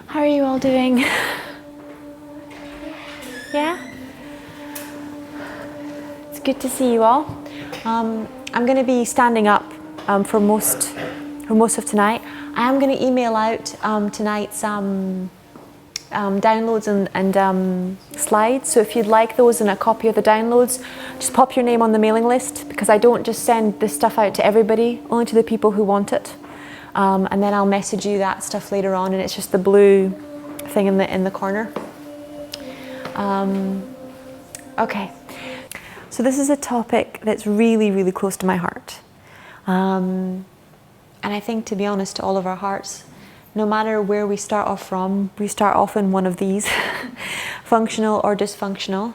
How are you all doing? Yeah? It's good to see you all. I'm going to be standing up for most of tonight. I am going to email out tonight's downloads and slides. So if you'd like those and a copy of the downloads, just pop your name on the mailing list, because I don't just send this stuff out to everybody, only to the people who want it. And then I'll message you that stuff later on, and it's just the blue thing in the corner. Okay, so this is a topic that's really, really close to my heart. And I think, to be honest, to all of our hearts, no matter where we start off from, we start off in one of these, functional or dysfunctional.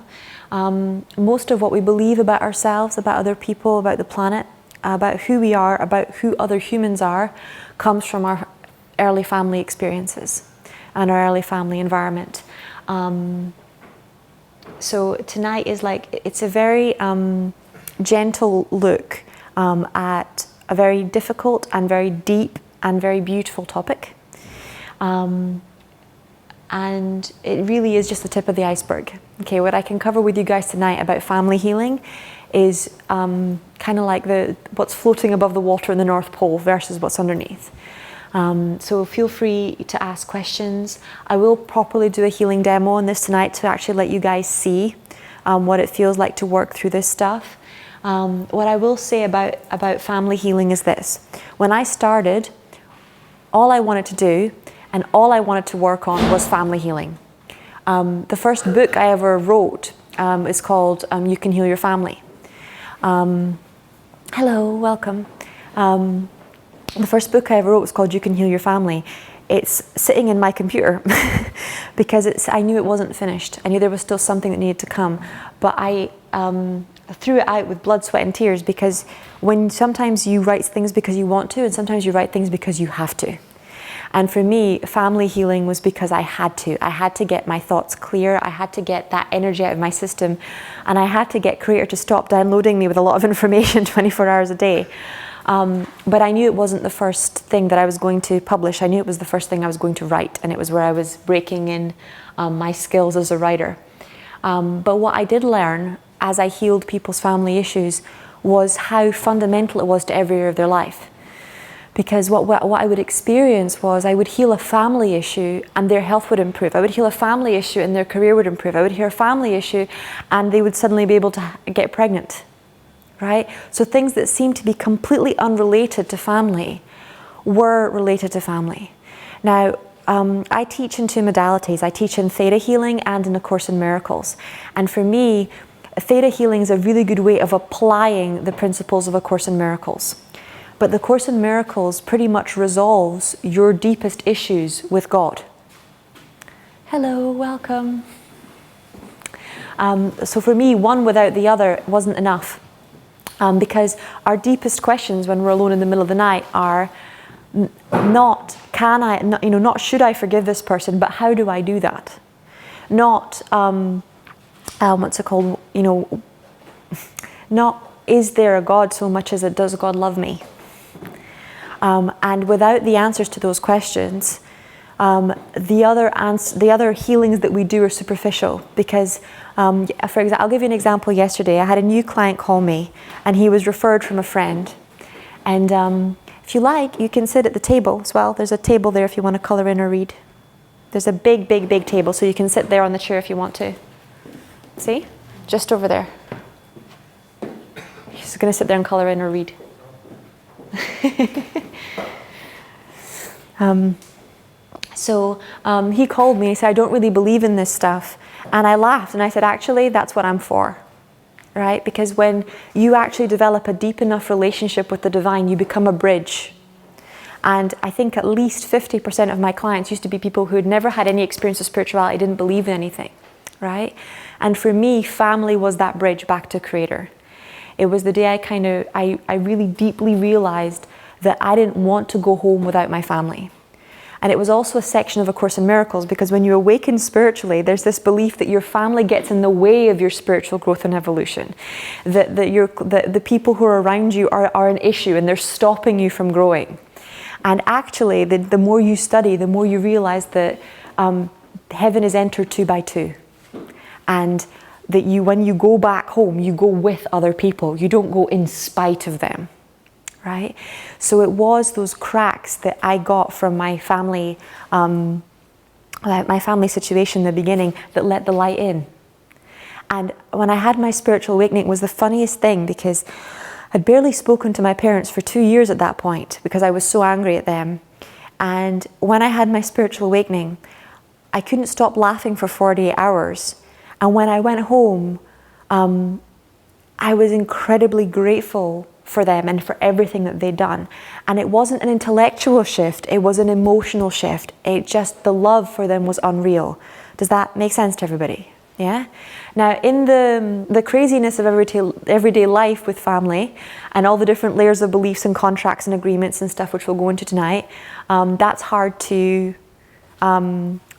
Most of what we believe about ourselves, about other people, about the planet, about who we are, about who other humans are, comes from our early family experiences and our early family environment. So tonight is it's a very gentle look at a very difficult and very deep and very beautiful topic. And it really is just the tip of the iceberg. Okay, what I can cover with you guys tonight about family healing is kind of like what's floating above the water in the North Pole versus what's underneath. So feel free to ask questions. I will properly do a healing demo on this tonight to actually let you guys see what it feels like to work through this stuff. What I will say about family healing is this. When I started, all I wanted to do and all I wanted to work on was family healing. The first book I ever wrote is called You Can Heal Your Family. Hello, welcome. The first book I ever wrote was called You Can Heal Your Family. It's sitting in my computer because I knew it wasn't finished. I knew there was still something that needed to come. But I threw it out with blood, sweat and tears, because when sometimes you write things because you want to, and sometimes you write things because you have to. And for me, family healing was because I had to. I had to get my thoughts clear. I had to get that energy out of my system. And I had to get Creator to stop downloading me with a lot of information 24 hours a day. But I knew it wasn't the first thing that I was going to publish. I knew it was the first thing I was going to write. And it was where I was breaking in my skills as a writer. But what I did learn as I healed people's family issues was how fundamental it was to every area of their life. Because what I would experience was I would heal a family issue and their health would improve. I would heal a family issue and their career would improve. I would heal a family issue and they would suddenly be able to get pregnant, right? So things that seemed to be completely unrelated to family were related to family. Now, I teach in two modalities. I teach in Theta Healing and in A Course in Miracles. And for me, Theta Healing is a really good way of applying the principles of A Course in Miracles. But the Course in Miracles pretty much resolves your deepest issues with God. Hello, welcome. So for me, one without the other wasn't enough. Because our deepest questions when we're alone in the middle of the night are not can I, not should I forgive this person, but how do I do that? Not what's it called? Not is there a God so much as it does God love me? And without the answers to those questions, the other healings that we do are superficial. Because, for example, I'll give you an example. Yesterday, I had a new client call me, and he was referred from a friend. And if you like, you can sit at the table as well. There's a table there if you want to color in or read. There's a big, big, big table, so you can sit there on the chair if you want to. See? Just over there. He's going to sit there and color in or read. So he called me and he said, I don't really believe in this stuff. And I laughed and I said, actually, that's what I'm for. Right? Because when you actually develop a deep enough relationship with the divine, you become a bridge. And I think at least 50% of my clients used to be people who had never had any experience of spirituality, didn't believe in anything. Right? And for me, family was that bridge back to Creator. It was the day I really deeply realized that I didn't want to go home without my family. And it was also a section of A Course in Miracles, because when you awaken spiritually, there's this belief that your family gets in the way of your spiritual growth and evolution. That the people who are around you are an issue and they're stopping you from growing. And actually, the more you study, the more you realize that heaven is entered 2 by 2. And that when you go back home, you go with other people. You don't go in spite of them, right? So it was those cracks that I got from my family situation in the beginning that let the light in. And when I had my spiritual awakening, it was the funniest thing, because I'd barely spoken to my parents for 2 years at that point because I was so angry at them. And when I had my spiritual awakening, I couldn't stop laughing for 48 hours. And when I went home, I was incredibly grateful for them and for everything that they'd done. And it wasn't an intellectual shift, it was an emotional shift. The love for them was unreal. Does that make sense to everybody? Yeah? Now, in the craziness of everyday life with family and all the different layers of beliefs and contracts and agreements and stuff, which we'll go into tonight, that's hard to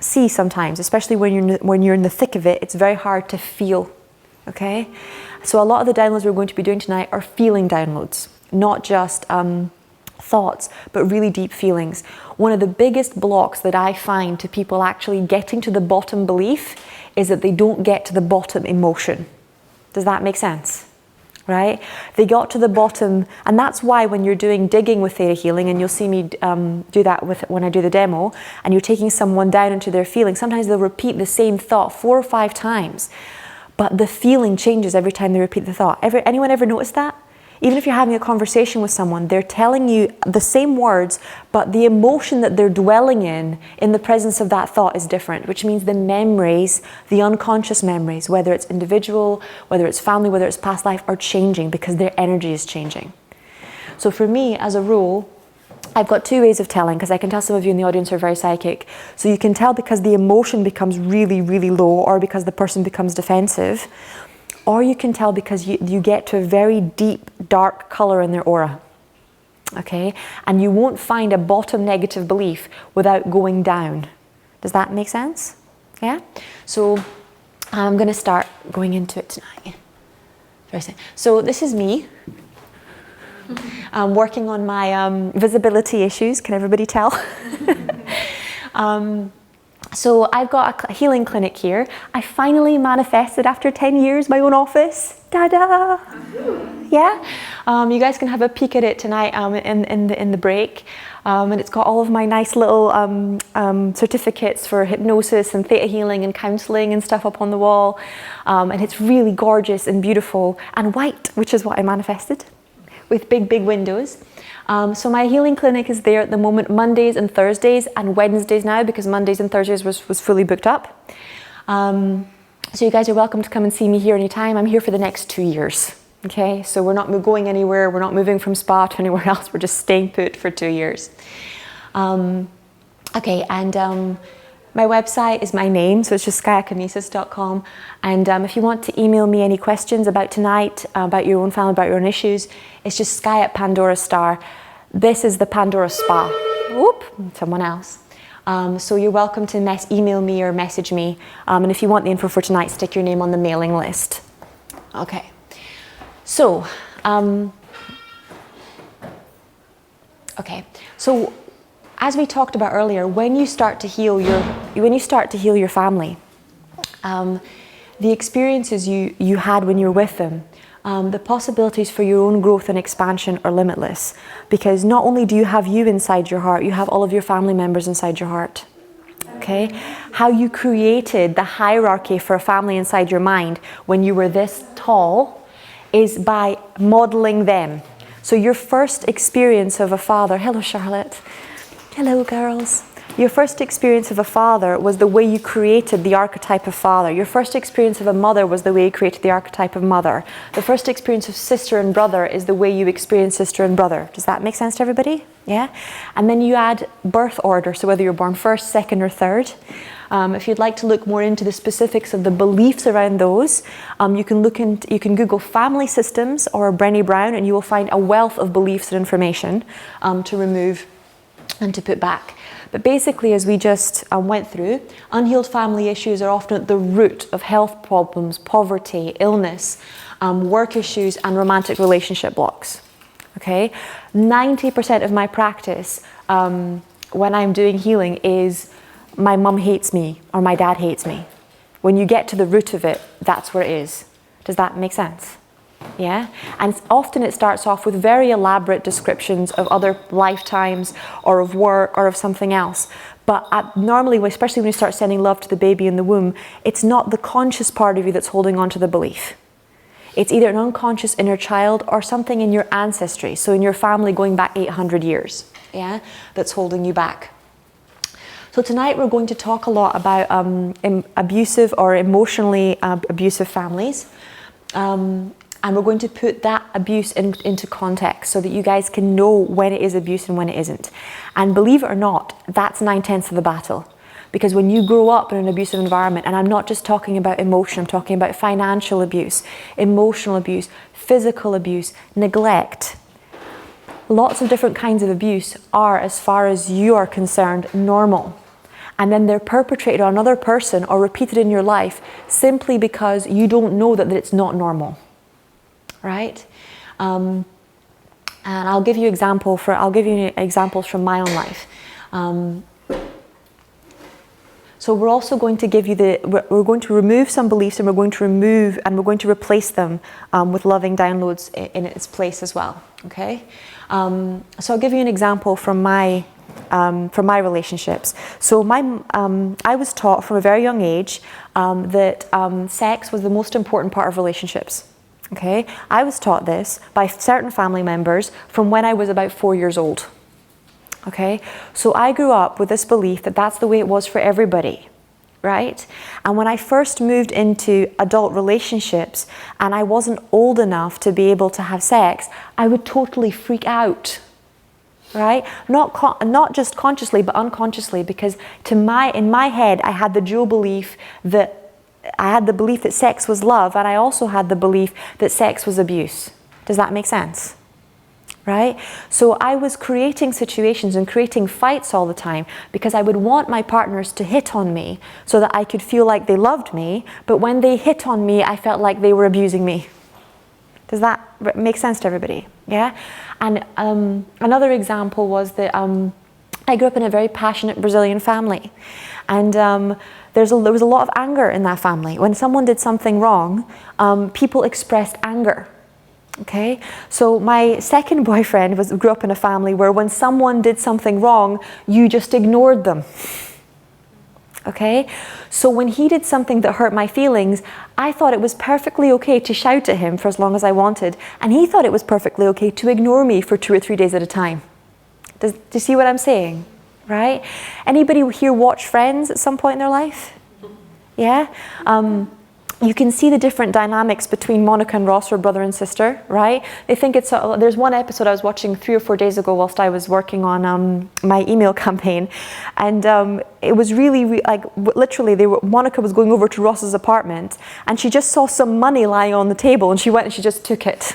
see sometimes, especially when you're in the thick of it. It's very hard to feel, okay? So a lot of the downloads we're going to be doing tonight are feeling downloads, not just thoughts, but really deep feelings. One of the biggest blocks that I find to people actually getting to the bottom belief is that they don't get to the bottom emotion. Does that make sense? Right? They got to the bottom, and that's why when you're doing digging with theta healing, and you'll see me do that when I do the demo, and you're taking someone down into their feelings, sometimes they'll repeat the same thought 4 or 5 times, but the feeling changes every time they repeat the thought. Anyone ever notice that? Even if you're having a conversation with someone, they're telling you the same words, but the emotion that they're dwelling in the presence of that thought is different, which means the memories, the unconscious memories, whether it's individual, whether it's family, whether it's past life, are changing because their energy is changing. So for me, as a rule, I've got 2 ways of telling, because I can tell some of you in the audience are very psychic. So you can tell because the emotion becomes really, really low, or because the person becomes defensive. Or you can tell because you get to a very deep, dark color in their aura, okay? And you won't find a bottom negative belief without going down. Does that make sense? Yeah? So I'm going to start going into it tonight. So this is me. I'm working on my visibility issues. Can everybody tell? So I've got a healing clinic here. I finally manifested after 10 years my own office. Ta-da! Yeah? You guys can have a peek at it tonight in the break. And it's got all of my nice little certificates for hypnosis and theta healing and counseling and stuff up on the wall. And it's really gorgeous and beautiful and white, which is what I manifested, with big, big windows. So my healing clinic is there at the moment, Mondays and Thursdays and Wednesdays now, because Mondays and Thursdays was fully booked up. So you guys are welcome to come and see me here anytime. I'm here for the next 2 years. Okay, so we're not going anywhere. We're not moving from spa to anywhere else. We're just staying put for 2 years. Okay, and my website is my name, so it's just Acamesis.com. And if you want to email me any questions about tonight, about your own family, about your own issues, it's just Sky@Pandora Star. This is the Pandora Spa. Whoop, someone else. So you're welcome to email me or message me. And if you want the info for tonight, stick your name on the mailing list. Okay. So, as we talked about earlier, when you start to heal your family, the experiences you had when you're with them, the possibilities for your own growth and expansion are limitless, because not only do you have you inside your heart, you have all of your family members inside your heart. Okay? How you created the hierarchy for a family inside your mind when you were this tall is by modeling them. So your first experience of a father, hello Charlotte, hello girls. Your first experience of a father was the way you created the archetype of father. Your first experience of a mother was the way you created the archetype of mother. The first experience of sister and brother is the way you experience sister and brother. Does that make sense to everybody? Yeah? And then you add birth order, so whether you're born first, second, or third. If you'd like to look more into the specifics of the beliefs around those, you can Google family systems or Brené Brown, and you will find a wealth of beliefs and information to remove and to put back. But basically, as we just went through, unhealed family issues are often at the root of health problems, poverty, illness, work issues, and romantic relationship blocks. Okay, 90% of my practice when I'm doing healing is my mum hates me or my dad hates me. When you get to the root of it, that's where it is. Does that make sense? Yeah? And often it starts off with very elaborate descriptions of other lifetimes or of work or of something else. But normally, especially when you start sending love to the baby in the womb, it's not the conscious part of you that's holding on to the belief. It's either an unconscious inner child or something in your ancestry, so in your family going back 800 years, yeah, that's holding you back. So tonight we're going to talk a lot about abusive or emotionally abusive families. And we're going to put that abuse into context so that you guys can know when it is abuse and when it isn't. And believe it or not, that's 9/10 of the battle. Because when you grow up in an abusive environment, and I'm not just talking about emotion, I'm talking about financial abuse, emotional abuse, physical abuse, neglect. Lots of different kinds of abuse are, as far as you are concerned, normal. And then they're perpetrated on another person or repeated in your life simply because you don't know that it's not normal. Right? And I'll give you examples from my own life. So we're also going to give you we're going to remove some beliefs, and we're going to replace them with loving downloads in its place as well. Okay? So I'll give you an example from my relationships. So I was taught from a very young age that sex was the most important part of relationships. Okay, I was taught this by certain family members from when I was about 4 years old. Okay, so I grew up with this belief that that's the way it was for everybody, right? And when I first moved into adult relationships and I wasn't old enough to be able to have sex, I would totally freak out, right? Not just consciously, but unconsciously, because in my head, I had the dual belief that I had the belief that sex was love, and I also had the belief that sex was abuse. Does that make sense? Right? So I was creating situations and creating fights all the time because I would want my partners to hit on me so that I could feel like they loved me, but when they hit on me, I felt like they were abusing me. Does that make sense to everybody? Yeah? And another example was that I grew up in a very passionate Brazilian family, and there was a lot of anger in that family. When someone did something wrong, people expressed anger. Okay, so my second boyfriend grew up in a family where when someone did something wrong, you just ignored them. Okay, so when he did something that hurt my feelings, I thought it was perfectly okay to shout at him for as long as I wanted, and he thought it was perfectly okay to ignore me for 2 or 3 days at a time. Do you see what I'm saying? Right? Anybody here watch Friends at some point in their life? Yeah? You can see the different dynamics between Monica and Ross, or brother and sister, right? They think there's one episode I was watching 3 or 4 days ago whilst I was working on my email campaign, and it was really like literally Monica was going over to Ross's apartment and she just saw some money lying on the table and she went and she just took it.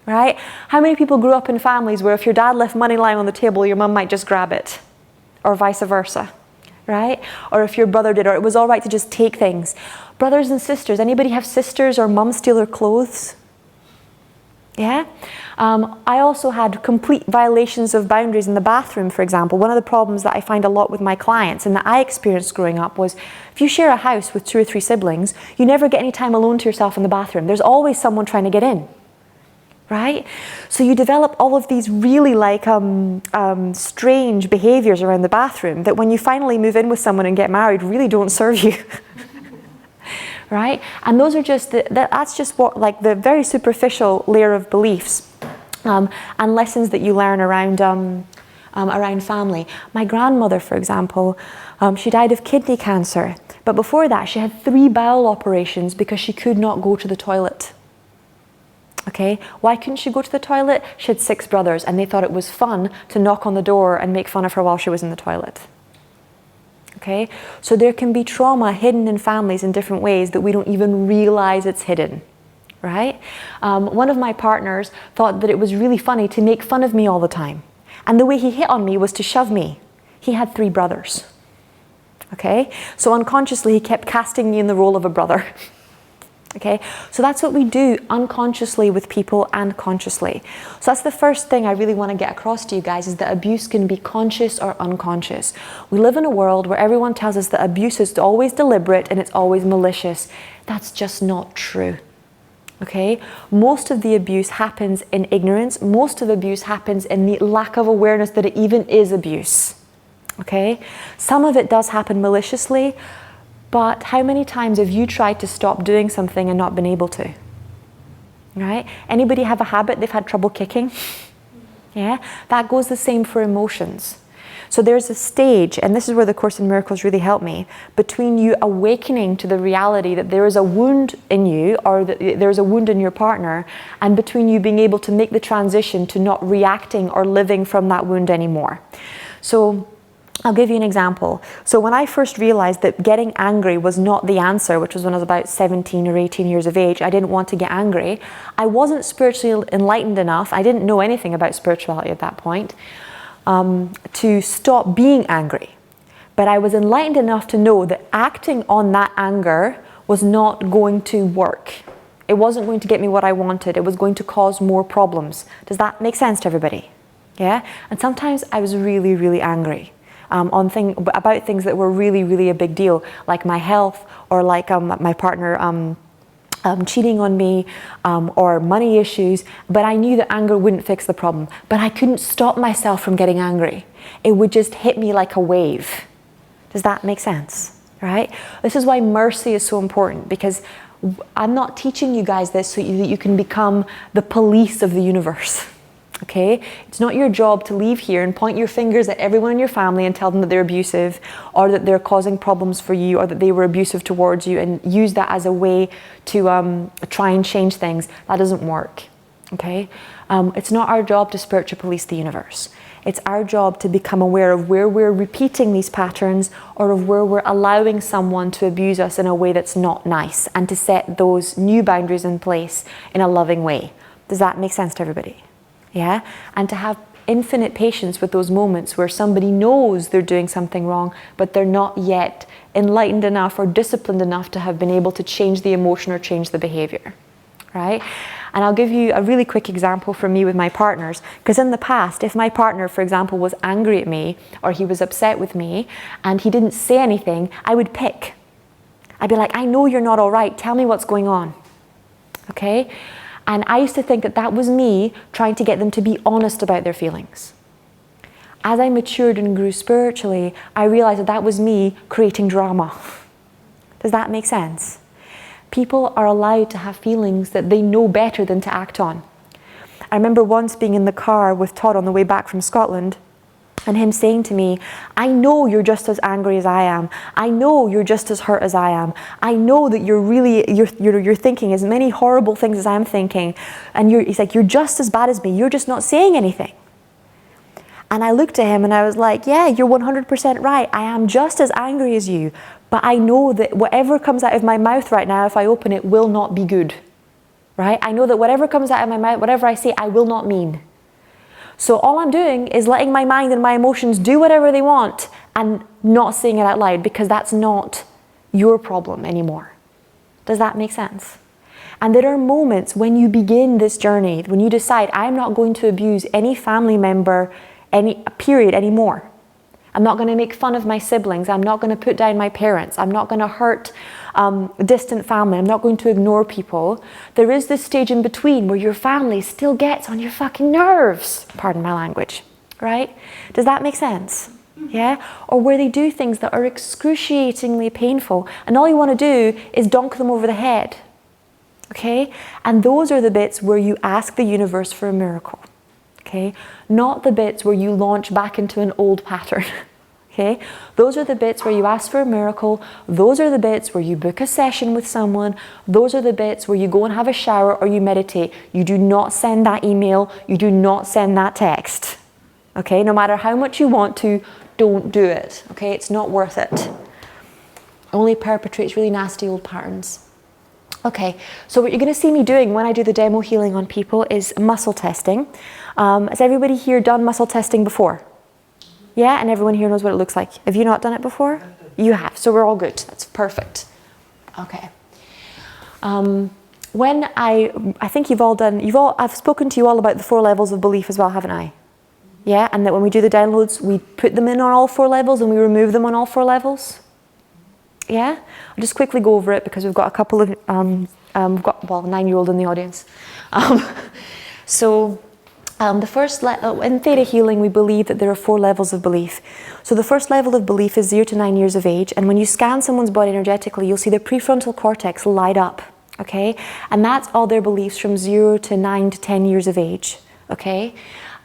Right? How many people grew up in families where if your dad left money lying on the table, your mum might just grab it, or vice versa? Right? Or if your brother did, or it was all right to just take things. Brothers and sisters, anybody have sisters or mum steal their clothes? Yeah? I also had complete violations of boundaries in the bathroom, for example. One of the problems that I find a lot with my clients and that I experienced growing up was if you share a house with 2 or 3 siblings, you never get any time alone to yourself in the bathroom. There's always someone trying to get in. Right? So you develop all of these really strange behaviors around the bathroom that when you finally move in with someone and get married really don't serve you. Right? And those are just that's just what, like, the very superficial layer of beliefs and lessons that you learn around family. My grandmother, for example, she died of kidney cancer, but before that she had 3 bowel operations because she could not go to the toilet. Okay, why couldn't she go to the toilet? She had 6 brothers and they thought it was fun to knock on the door and make fun of her while she was in the toilet. Okay, so there can be trauma hidden in families in different ways that we don't even realize it's hidden, right? One of my partners thought that it was really funny to make fun of me all the time. And the way he hit on me was to shove me. He had 3 brothers. Okay, so unconsciously he kept casting me in the role of a brother. Okay, so that's what we do unconsciously with people and consciously. So that's the first thing I really want to get across to you guys, is that abuse can be conscious or unconscious. We live in a world where everyone tells us that abuse is always deliberate and it's always malicious. That's just not true. Okay, most of the abuse happens in ignorance. Most of the abuse happens in the lack of awareness that it even is abuse. Okay, some of it does happen maliciously, but how many times have you tried to stop doing something and not been able to? Right? Anybody have a habit they've had trouble kicking? Yeah, that goes the same for emotions. So there's a stage, and this is where the Course in Miracles really helped me, between you awakening to the reality that there is a wound in you, or that there's a wound in your partner, and between you being able to make the transition to not reacting or living from that wound anymore. So I'll give you an example. So when I first realized that getting angry was not the answer, which was when I was about 17 or 18 years of age, I didn't want to get angry. I wasn't spiritually enlightened enough, I didn't know anything about spirituality at that point, to stop being angry. But I was enlightened enough to know that acting on that anger was not going to work. It wasn't going to get me what I wanted. It was going to cause more problems. Does that make sense to everybody? Yeah? And sometimes I was really, really angry. About things that were really, really a big deal, like my health, or like my partner cheating on me, or money issues. But I knew that anger wouldn't fix the problem. But I couldn't stop myself from getting angry. It would just hit me like a wave. Does that make sense? Right? This is why mercy is so important, because I'm not teaching you guys this so that you can become the police of the universe. Okay? It's not your job to leave here and point your fingers at everyone in your family and tell them that they're abusive, or that they're causing problems for you, or that they were abusive towards you, and use that as a way to try and change things. That doesn't work. Okay? It's not our job to spiritual police the universe. It's our job to become aware of where we're repeating these patterns, or of where we're allowing someone to abuse us in a way that's not nice, and to set those new boundaries in place in a loving way. Does that make sense to everybody? Yeah? And to have infinite patience with those moments where somebody knows they're doing something wrong, but they're not yet enlightened enough or disciplined enough to have been able to change the emotion or change the behavior. Right? And I'll give you a really quick example from me with my partners, because in the past, if my partner, for example, was angry at me, or he was upset with me, and he didn't say anything, I would pick. I'd be like, I know you're not all right, tell me what's going on. Okay? And I used to think that that was me trying to get them to be honest about their feelings. As I matured and grew spiritually, I realized that that was me creating drama. Does that make sense? People are allowed to have feelings that they know better than to act on. I remember once being in the car with Todd on the way back from Scotland, and him saying to me, I know you're just as angry as I am. I know you're just as hurt as I am. I know that you're thinking as many horrible things as I'm thinking. And he's like, you're just as bad as me. You're just not saying anything. And I looked at him and I was like, yeah, you're 100% right. I am just as angry as you. But I know that whatever comes out of my mouth right now, if I open it, will not be good. Right? I know that whatever comes out of my mouth, whatever I say, I will not mean. So all I'm doing is letting my mind and my emotions do whatever they want and not saying it out loud, because that's not your problem anymore. Does that make sense? And there are moments when you begin this journey, when you decide, I'm not going to abuse any family member, period, anymore. I'm not going to make fun of my siblings. I'm not going to put down my parents. I'm not going to hurt distant family. I'm not going to ignore people. There is this stage in between where your family still gets on your fucking nerves. Pardon my language, right? Does that make sense? Yeah? Or where they do things that are excruciatingly painful, and all you want to do is donk them over the head. Okay? And those are the bits where you ask the universe for a miracle. Okay? Not the bits where you launch back into an old pattern. Okay? Those are the bits where you ask for a miracle. Those are the bits where you book a session with someone. Those are the bits where you go and have a shower or you meditate. You do not send that email. You do not send that text. Okay? No matter how much you want to, don't do it. Okay? It's not worth it. It only perpetrates really nasty old patterns. Okay, so what you're going to see me doing when I do the demo healing on people is muscle testing. Has everybody here done muscle testing before? Yeah, and everyone here knows what it looks like. Have you not done it before? You have, so we're all good. That's perfect. Okay. I think I've spoken to you all about the 4 levels of belief as well, haven't I? Yeah, and that when we do the downloads, we put them in on all 4 levels and we remove them on all 4 levels. Yeah, I'll just quickly go over it because we've got a couple of, we've got, well, a 9-year-old in the audience. The first, in theta healing, we believe that there are 4 levels of belief. So the first level of belief is 0 to 9 years of age, and when you scan someone's body energetically, you'll see the prefrontal cortex light up, okay? And that's all their beliefs from 0 to 9 to 10 years of age, okay?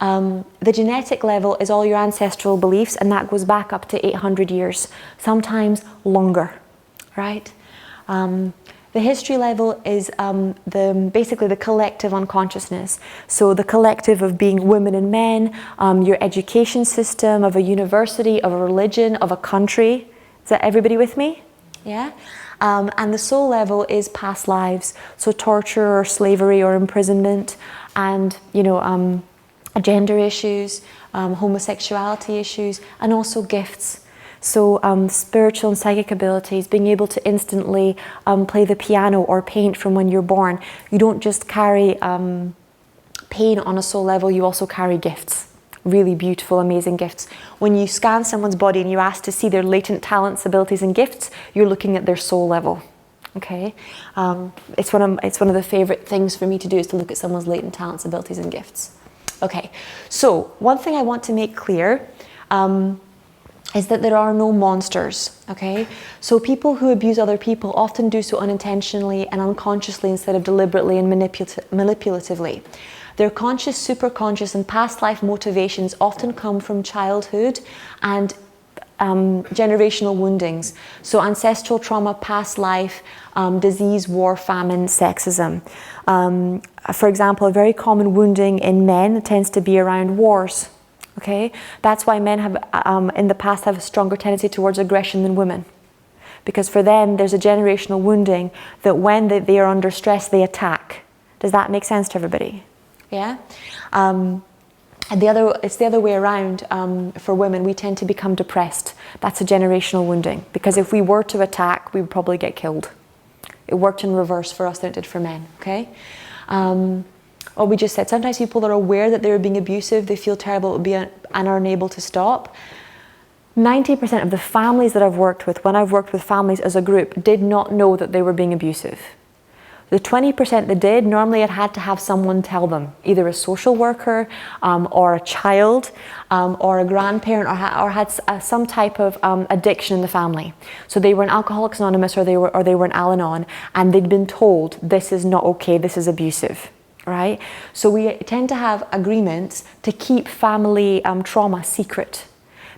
The genetic level is all your ancestral beliefs, and that goes back up to 800 years, sometimes longer, right? The history level is basically the collective unconsciousness. So the collective of being women and men, your education system, of a university, of a religion, of a country. Is that everybody with me? Yeah? And the soul level is past lives. So torture or slavery or imprisonment and, gender issues, homosexuality issues, and also gifts. So spiritual and psychic abilities, being able to instantly play the piano or paint from when you're born. You don't just carry pain on a soul level, you also carry gifts. Really beautiful, amazing gifts. When you scan someone's body and you ask to see their latent talents, abilities, and gifts, you're looking at their soul level. Okay, it's one of the favorite things for me to do is to look at someone's latent talents, abilities, and gifts. Okay, so one thing I want to make clear is that there are no monsters, okay? So people who abuse other people often do so unintentionally and unconsciously instead of deliberately and manipulatively. Their conscious, superconscious, and past life motivations often come from childhood and generational woundings. So ancestral trauma, past life, disease, war, famine, sexism. For example, a very common wounding in men tends to be around wars. Okay, that's why men have, in the past, have a stronger tendency towards aggression than women, because for them there's a generational wounding that when they are under stress they attack. Does that make sense to everybody? Yeah. And it's the other way around. For women, we tend to become depressed. That's a generational wounding, because if we were to attack, we would probably get killed. It worked in reverse for us than it did for men. Okay. Or we just said, sometimes people are aware that they're being abusive, they feel terrible and are unable to stop. 90% of the families that I've worked with, when I've worked with families as a group, did not know that they were being abusive. The 20% that did, normally it had to have someone tell them, either a social worker or a child or a grandparent or had some type of addiction in the family. So they were in Alcoholics Anonymous or they were in Al-Anon, and they'd been told, this is not okay, this is abusive. Right? So we tend to have agreements to keep family trauma secret,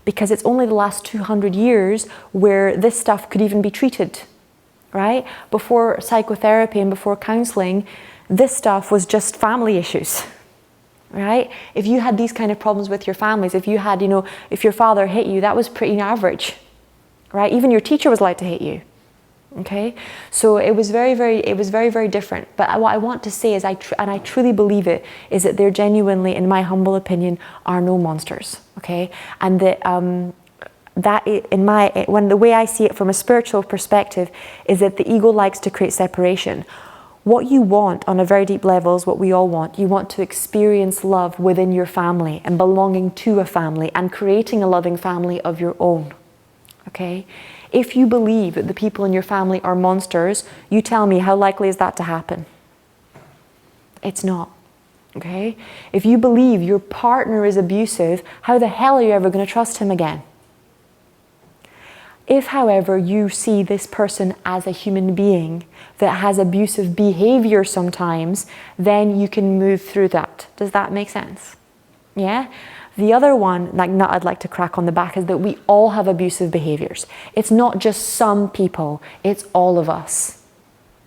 because it's only the last 200 years where this stuff could even be treated, right? Before psychotherapy and before counseling, this stuff was just family issues, right? If you had these kind of problems with your families, if you had, if your father hit you, that was pretty average, right? Even your teacher was allowed to hit you. Okay, so it was very, very different. But what I want to say is, and I truly believe it, is that there genuinely, in my humble opinion, are no monsters. Okay, and that when the way I see it from a spiritual perspective is that the ego likes to create separation. What you want on a very deep level is what we all want. You want to experience love within your family and belonging to a family and creating a loving family of your own. Okay. If you believe that the people in your family are monsters, you tell me, how likely is that to happen? It's not, okay? If you believe your partner is abusive, how the hell are you ever going to trust him again? If, however, you see this person as a human being that has abusive behavior sometimes, then you can move through that. Does that make sense? Yeah? The other one, nut I'd like to crack on the back, is that we all have abusive behaviors. It's not just some people, it's all of us.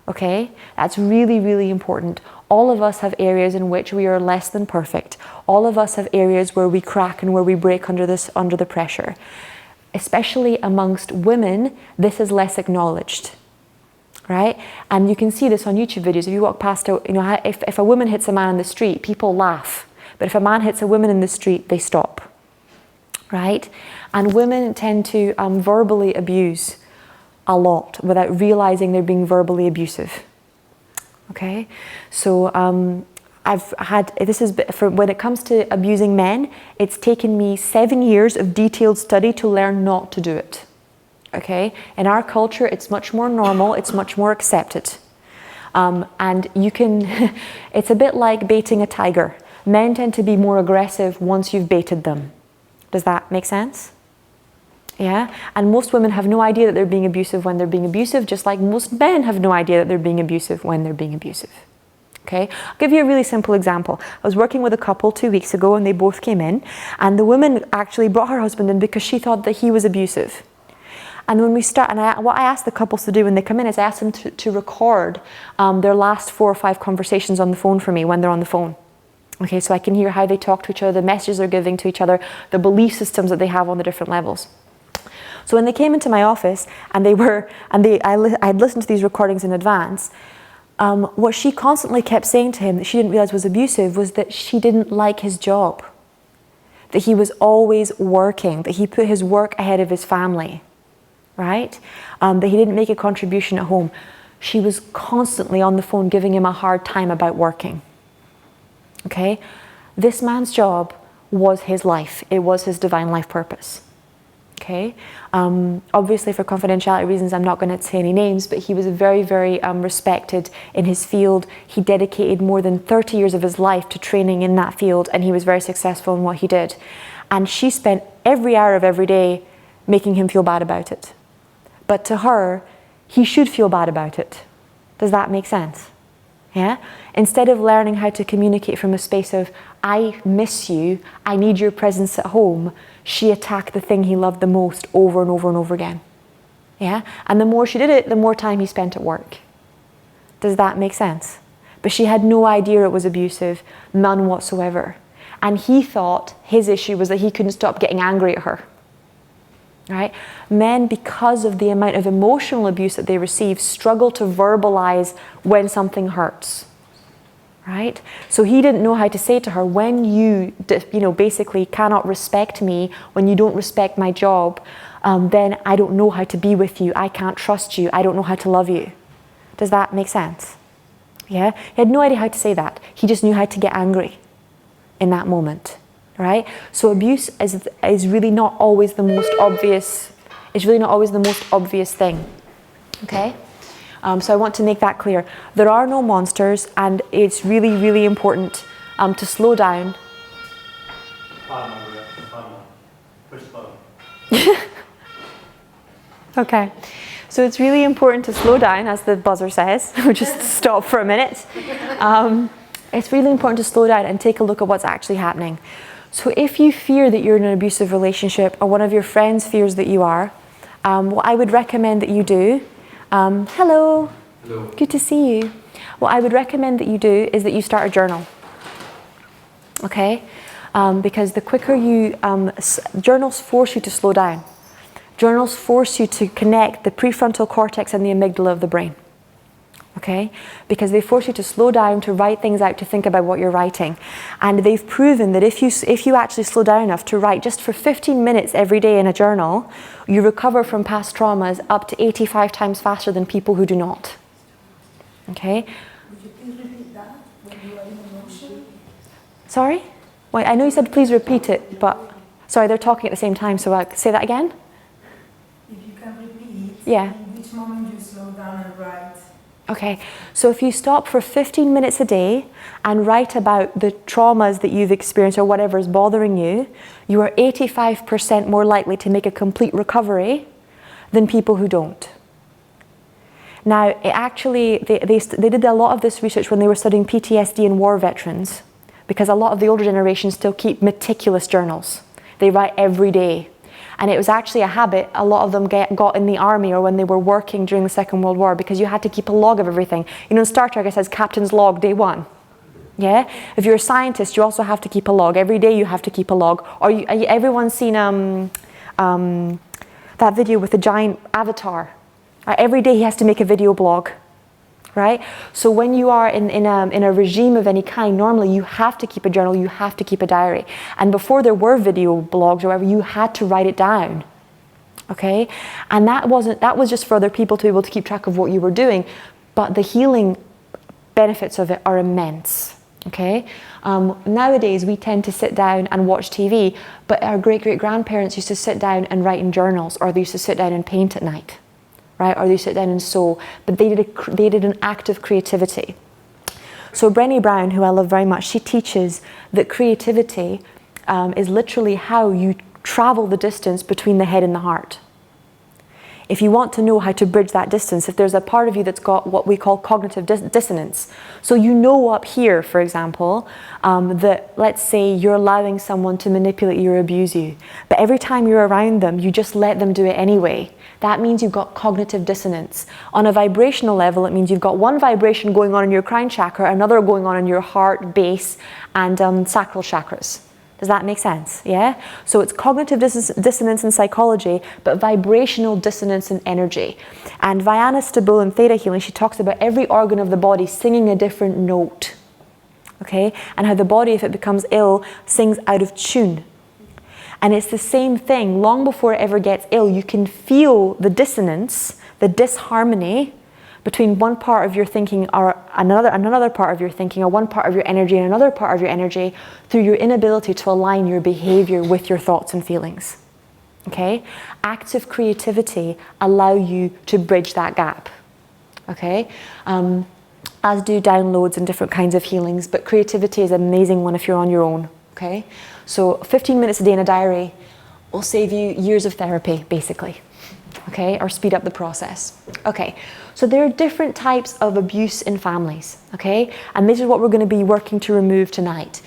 Okay? That's really, really important. All of us have areas in which we are less than perfect. All of us have areas where we crack and where we break under the pressure. Especially amongst women, this is less acknowledged. Right? And you can see this on YouTube videos. If you walk past, if a woman hits a man on the street, people laugh. But if a man hits a woman in the street, they stop, right? And women tend to verbally abuse a lot without realizing they're being verbally abusive, okay? So I've had, this is, for when it comes to abusing men, it's taken me 7 years of detailed study to learn not to do it, okay? In our culture, it's much more normal, it's much more accepted. And you can, it's a bit like baiting a tiger. Men tend to be more aggressive once you've baited them. Does that make sense? Yeah, and most women have no idea that they're being abusive when they're being abusive, just like most men have no idea that they're being abusive when they're being abusive. Okay, I'll give you a really simple example. I was working with a couple 2 weeks ago and they both came in, and the woman actually brought her husband in because she thought that he was abusive. And when we start, and what I ask the couples to do when they come in is I ask them to record their last 4 or 5 conversations on the phone for me when they're on the phone. Okay, so I can hear how they talk to each other, the messages they're giving to each other, the belief systems that they have on the different levels. So when they came into my office and I'd listened to these recordings in advance, what she constantly kept saying to him that she didn't realize was abusive was that she didn't like his job, that he was always working, that he put his work ahead of his family, right? That he didn't make a contribution at home. She was constantly on the phone giving him a hard time about working. Okay? This man's job was his life. It was his divine life purpose. Okay? Obviously for confidentiality reasons I'm not going to say any names, but he was very, very respected in his field. He dedicated more than 30 years of his life to training in that field, and he was very successful in what he did. And she spent every hour of every day making him feel bad about it. But to her, he should feel bad about it. Does that make sense? Yeah? Instead of learning how to communicate from a space of, I miss you, I need your presence at home, she attacked the thing he loved the most over and over and over again. Yeah? And the more she did it, the more time he spent at work. Does that make sense? But she had no idea it was abusive, none whatsoever. And he thought his issue was that he couldn't stop getting angry at her. Right? Men, because of the amount of emotional abuse that they receive, struggle to verbalize when something hurts. Right? So he didn't know how to say to her, when you basically cannot respect me, when you don't respect my job, then I don't know how to be with you. I can't trust you. I don't know how to love you. Does that make sense? Yeah? He had no idea how to say that. He just knew how to get angry in that moment. Right? So abuse is really not always the most obvious. It's really not always the most obvious thing. Okay? So I want to make that clear. There are no monsters, and it's really, really important to slow down. Push button. Okay. So it's really important to slow down, as the buzzer says. Just stop for a minute. It's really important to slow down and take a look at what's actually happening. So if you fear that you're in an abusive relationship, or one of your friends fears that you are, what I would recommend that you do, hello, good to see you. What I would recommend that you do is that you start a journal, okay? Because the quicker you, journals force you to slow down. Journals force you to connect the prefrontal cortex and the amygdala of the brain. Okay? Because they force you to slow down, to write things out, to think about what you're writing. And they've proven that if you actually slow down enough to write just for 15 minutes every day in a journal, you recover from past traumas up to 85 times faster than people who do not. Okay? Would you please repeat that when you are in emotion? Sorry? Wait, I know you said please repeat it, but sorry, they're talking at the same time, so I'll say that again? If you can repeat, yeah. In which moment you slow down and write? Okay, so if you stop for 15 minutes a day and write about the traumas that you've experienced or whatever is bothering you, you are 85% more likely to make a complete recovery than people who don't. Now, they did a lot of this research when they were studying PTSD in war veterans, because a lot of the older generation still keep meticulous journals. They write every day. And it was actually a habit a lot of them got in the army or when they were working during the Second World War, because you had to keep a log of everything. You know, in Star Trek it says Captain's Log, Day 1. Yeah? If you're a scientist, you also have to keep a log. Every day you have to keep a log. Or everyone's seen that video with the giant avatar. Every day he has to make a video blog. Right? So when you are in a regime of any kind, normally you have to keep a journal, you have to keep a diary. And before there were video blogs or whatever, you had to write it down. Okay? And that was just for other people to be able to keep track of what you were doing. But the healing benefits of it are immense. Okay, nowadays we tend to sit down and watch TV, but our great-great-grandparents used to sit down and write in journals, or they used to sit down and paint at night, right? Or they sit down and sew, but they did an act of creativity. So Brené Brown, who I love very much, she teaches that creativity is literally how you travel the distance between the head and the heart. If you want to know how to bridge that distance, if there's a part of you that's got what we call cognitive dissonance, so you know up here, for example, that let's say you're allowing someone to manipulate you or abuse you, but every time you're around them, you just let them do it anyway. That means you've got cognitive dissonance. On a vibrational level, it means you've got one vibration going on in your crown chakra, another going on in your heart, base, and sacral chakras. Does that make sense? Yeah? So it's cognitive dissonance in psychology, but vibrational dissonance in energy. And Vianna Stabile in Theta Healing, she talks about every organ of the body singing a different note. Okay? And how the body, if it becomes ill, sings out of tune. And it's the same thing. Long before it ever gets ill, you can feel the dissonance, the disharmony between one part of your thinking or another part of your thinking, or one part of your energy and another part of your energy, through your inability to align your behavior with your thoughts and feelings. Okay? Acts of creativity allow you to bridge that gap. Okay? As do downloads and different kinds of healings, but creativity is an amazing one if you're on your own. Okay? So 15 minutes a day in a diary will save you years of therapy, basically. Okay, or speed up the process. Okay, so there are different types of abuse in families, okay? And this is what we're going to be working to remove tonight.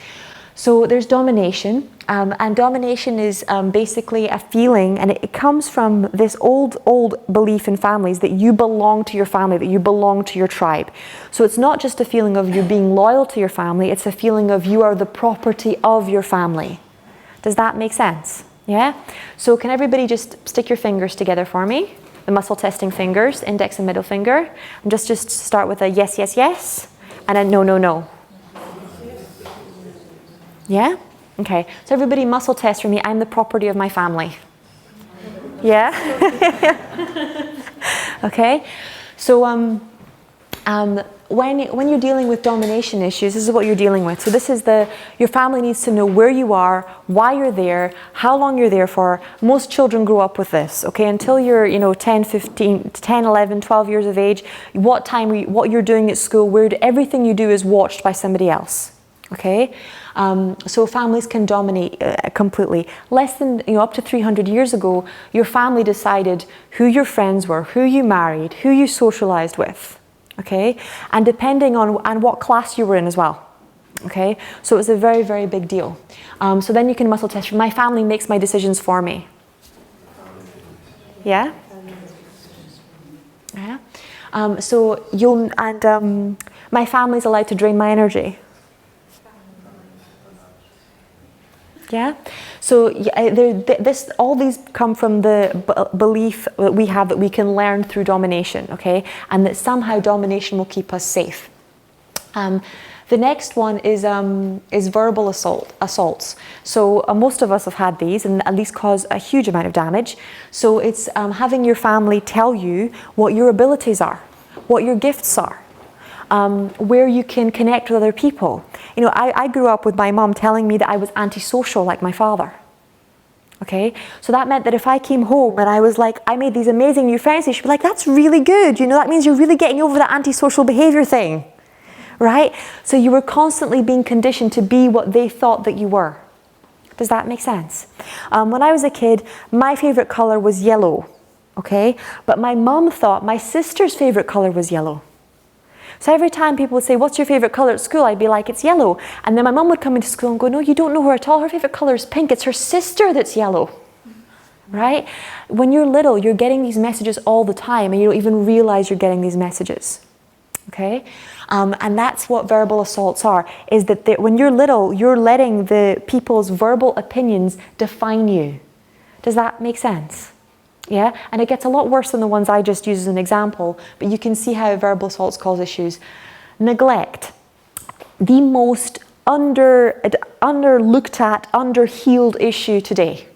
So there's domination, and domination is basically a feeling, and it comes from this old belief in families that you belong to your family, that you belong to your tribe. So it's not just a feeling of you being loyal to your family, it's a feeling of you are the property of your family. Does that make sense? Yeah? So can everybody just stick your fingers together for me? The muscle testing fingers, index and middle finger. And just start with a yes, yes, yes, and a no, no, no. Yeah? Okay. So everybody muscle test for me. I'm the property of my family. Yeah? Okay. So when you're dealing with domination issues, this is what you're dealing with. So this is your family needs to know where you are, why you're there, how long you're there for. Most children grow up with this, okay? Until you're, 10, 15, 10, 11, 12 years of age, what you're doing at school, everything you do is watched by somebody else, okay? So families can dominate completely. Less than, up to 300 years ago, your family decided who your friends were, who you married, who you socialized with. Okay, and depending on what class you were in as well. Okay, so it's a very, very big deal. So then you can muscle test. My family makes my decisions for me. Yeah. Yeah. So my family's allowed to drain my energy. Yeah. So all these come from the belief that we have that we can learn through domination, okay, and that somehow domination will keep us safe. The next one is verbal assaults. So most of us have had these, and at least cause a huge amount of damage. So it's having your family tell you what your abilities are, what your gifts are. Where you can connect with other people. I grew up with my mom telling me that I was antisocial like my father. Okay, so that meant that if I came home and I was like, I made these amazing new friends, she'd be like, that's really good. That means you're really getting over that antisocial behavior thing, right? So you were constantly being conditioned to be what they thought that you were. Does that make sense? When I was a kid, my favorite color was yellow, okay? But my mom thought my sister's favorite color was yellow. So every time people would say, what's your favorite color at school? I'd be like, it's yellow. And then my mum would come into school and go, no, you don't know her at all. Her favorite color is pink. It's her sister that's yellow, right? When you're little, you're getting these messages all the time and you don't even realize you're getting these messages, okay? And that's what verbal assaults are, is that when you're little, you're letting the people's verbal opinions define you. Does that make sense? Yeah, and it gets a lot worse than the ones I just used as an example, but you can see how verbal assaults cause issues. Neglect, the most underlooked at, underhealed issue today.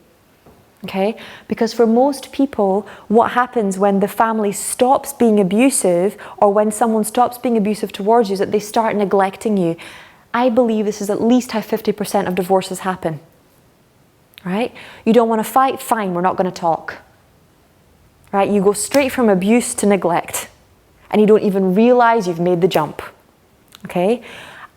Okay? Because for most people, what happens when the family stops being abusive, or when someone stops being abusive towards you, is that they start neglecting you. I believe this is at least how 50% of divorces happen. Right? You don't want to fight? Fine, we're not going to talk. Right? You go straight from abuse to neglect, and you don't even realize you've made the jump. Okay?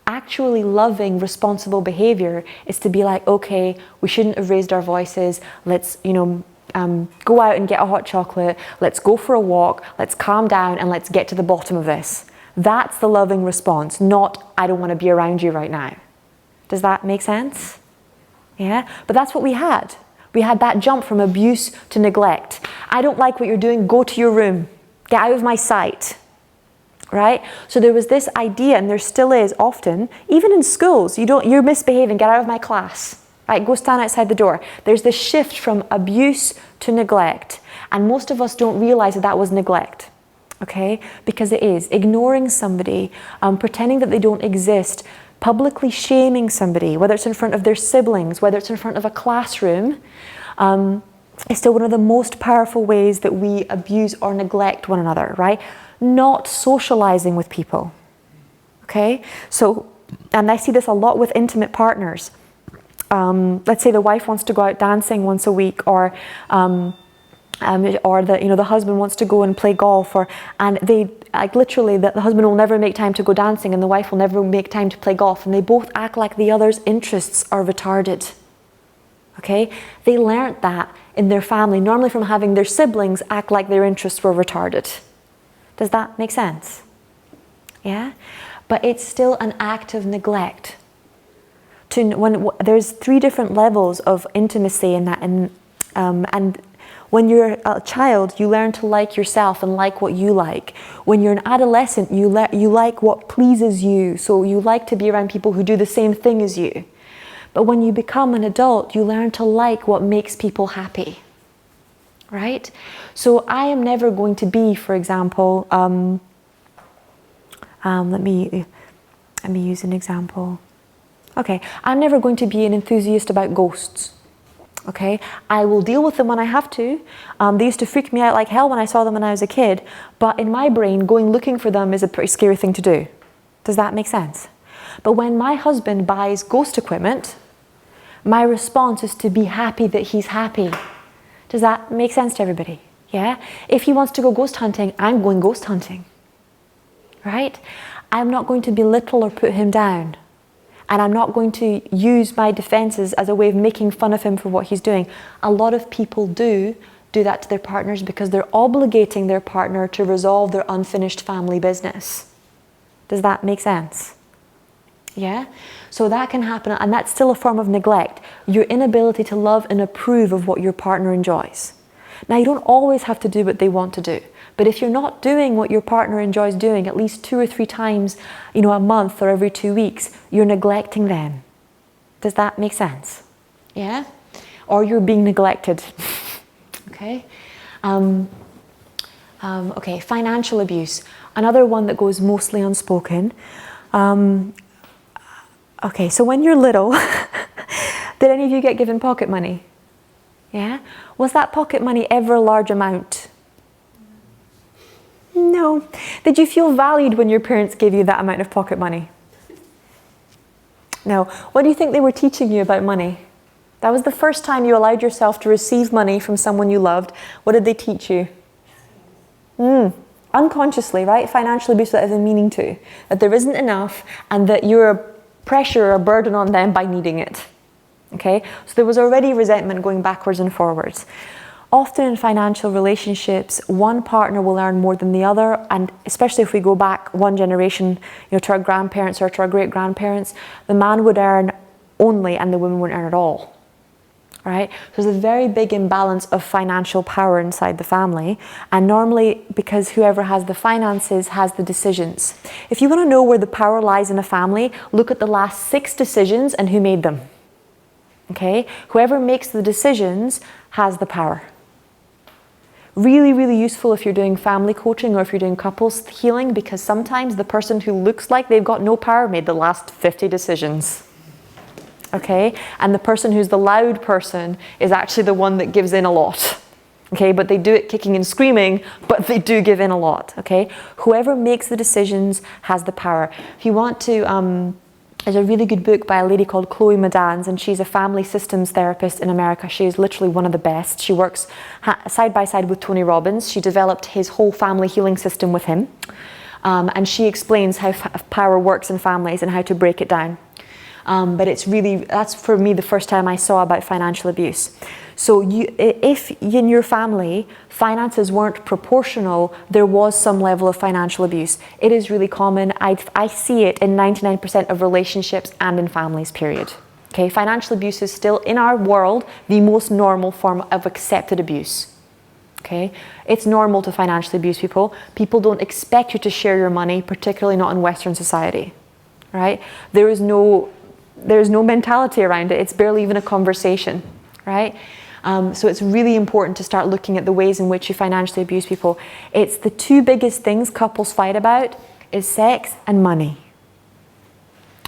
Actually loving responsible behavior is to be like, okay, we shouldn't have raised our voices. Let's, go out and get a hot chocolate. Let's go for a walk. Let's calm down and let's get to the bottom of this. That's the loving response, not I don't want to be around you right now. Does that make sense? Yeah, but that's what we had. We had that jump from abuse to neglect. I don't like what you're doing. Go to your room. Get out of my sight. Right? So there was this idea, and there still is often, even in schools, you're misbehaving, get out of my class. Right? Go stand outside the door. There's this shift from abuse to neglect. And most of us don't realize that that was neglect. Okay? Because it is. Ignoring somebody, pretending that they don't exist, publicly shaming somebody, whether it's in front of their siblings, whether it's in front of a classroom, is still one of the most powerful ways that we abuse or neglect one another, right? Not socializing with people, okay? So, and I see this a lot with intimate partners. Let's say the wife wants to go out dancing once a week, or the husband wants to go and play golf, and they literally the husband will never make time to go dancing and the wife will never make time to play golf, and they both act like the other's interests are retarded. Okay, they learnt that in their family, normally from having their siblings act like their interests were retarded. Does that make sense? Yeah, but it's still an act of neglect. There's 3 different levels of intimacy in that, and when you're a child, you learn to like yourself and like what you like. When you're an adolescent, you like what pleases you. So you like to be around people who do the same thing as you. But when you become an adult, you learn to like what makes people happy. Right? So I am never going to be, for example, let me use an example. Okay, I'm never going to be an enthusiast about ghosts. Okay, I will deal with them when I have to. They used to freak me out like hell when I saw them when I was a kid, but in my brain, going looking for them is a pretty scary thing to do. Does that make sense? But when my husband buys ghost equipment, my response is to be happy that he's happy. Does that make sense to everybody? Yeah? If he wants to go ghost hunting, I'm going ghost hunting. Right? I'm not going to belittle or put him down. And I'm not going to use my defenses as a way of making fun of him for what he's doing. A lot of people do that to their partners because they're obligating their partner to resolve their unfinished family business. Does that make sense? Yeah? So that can happen, and that's still a form of neglect. Your inability to love and approve of what your partner enjoys. Now, you don't always have to do what they want to do. But if you're not doing what your partner enjoys doing at least 2 or 3 times, a month or every 2 weeks, you're neglecting them. Does that make sense? Yeah? Or you're being neglected. Okay? Okay, financial abuse. Another one that goes mostly unspoken. Okay, so when you're little, did any of you get given pocket money? Yeah? Was that pocket money ever a large amount? No. Did you feel valued when your parents gave you that amount of pocket money? No. What do you think they were teaching you about money? That was the first time you allowed yourself to receive money from someone you loved. What did they teach you? Unconsciously, right? Financial abuse that has a meaning too. That there isn't enough and that you're a pressure or a burden on them by needing it. Okay? So there was already resentment going backwards and forwards. Often in financial relationships, one partner will earn more than the other, and especially if we go back one generation, to our grandparents or to our great-grandparents, the man would earn only and the woman wouldn't earn at all. Right? So there's a very big imbalance of financial power inside the family, and normally because whoever has the finances has the decisions. If you want to know where the power lies in a family, look at the last 6 decisions and who made them. Okay? Whoever makes the decisions has the power. Really, really useful if you're doing family coaching or if you're doing couples healing, because sometimes the person who looks like they've got no power made the last 50 decisions. okay? And the person who's the loud person is actually the one that gives in a lot, okay? But they do it kicking and screaming, but they do give in a lot, okay? Whoever makes the decisions has the power. If you want to, there's a really good book by a lady called Chloe Madans, and she's a family systems therapist in America. She is literally one of the best. She works side by side with Tony Robbins. She developed his whole family healing system with him. And she explains how power works in families and how to break it down. But it's really, that's for me the first time I saw about financial abuse. So if in your family finances weren't proportional, there was some level of financial abuse. It is really common. I see it in 99% of relationships and in families, period. Okay, financial abuse is still in our world the most normal form of accepted abuse. Okay, it's normal to financially abuse people. People don't expect you to share your money, particularly not in Western society, right? There's no mentality around it. It's barely even a conversation, right? So it's really important to start looking at the ways in which you financially abuse people. It's the two biggest things couples fight about is sex and money.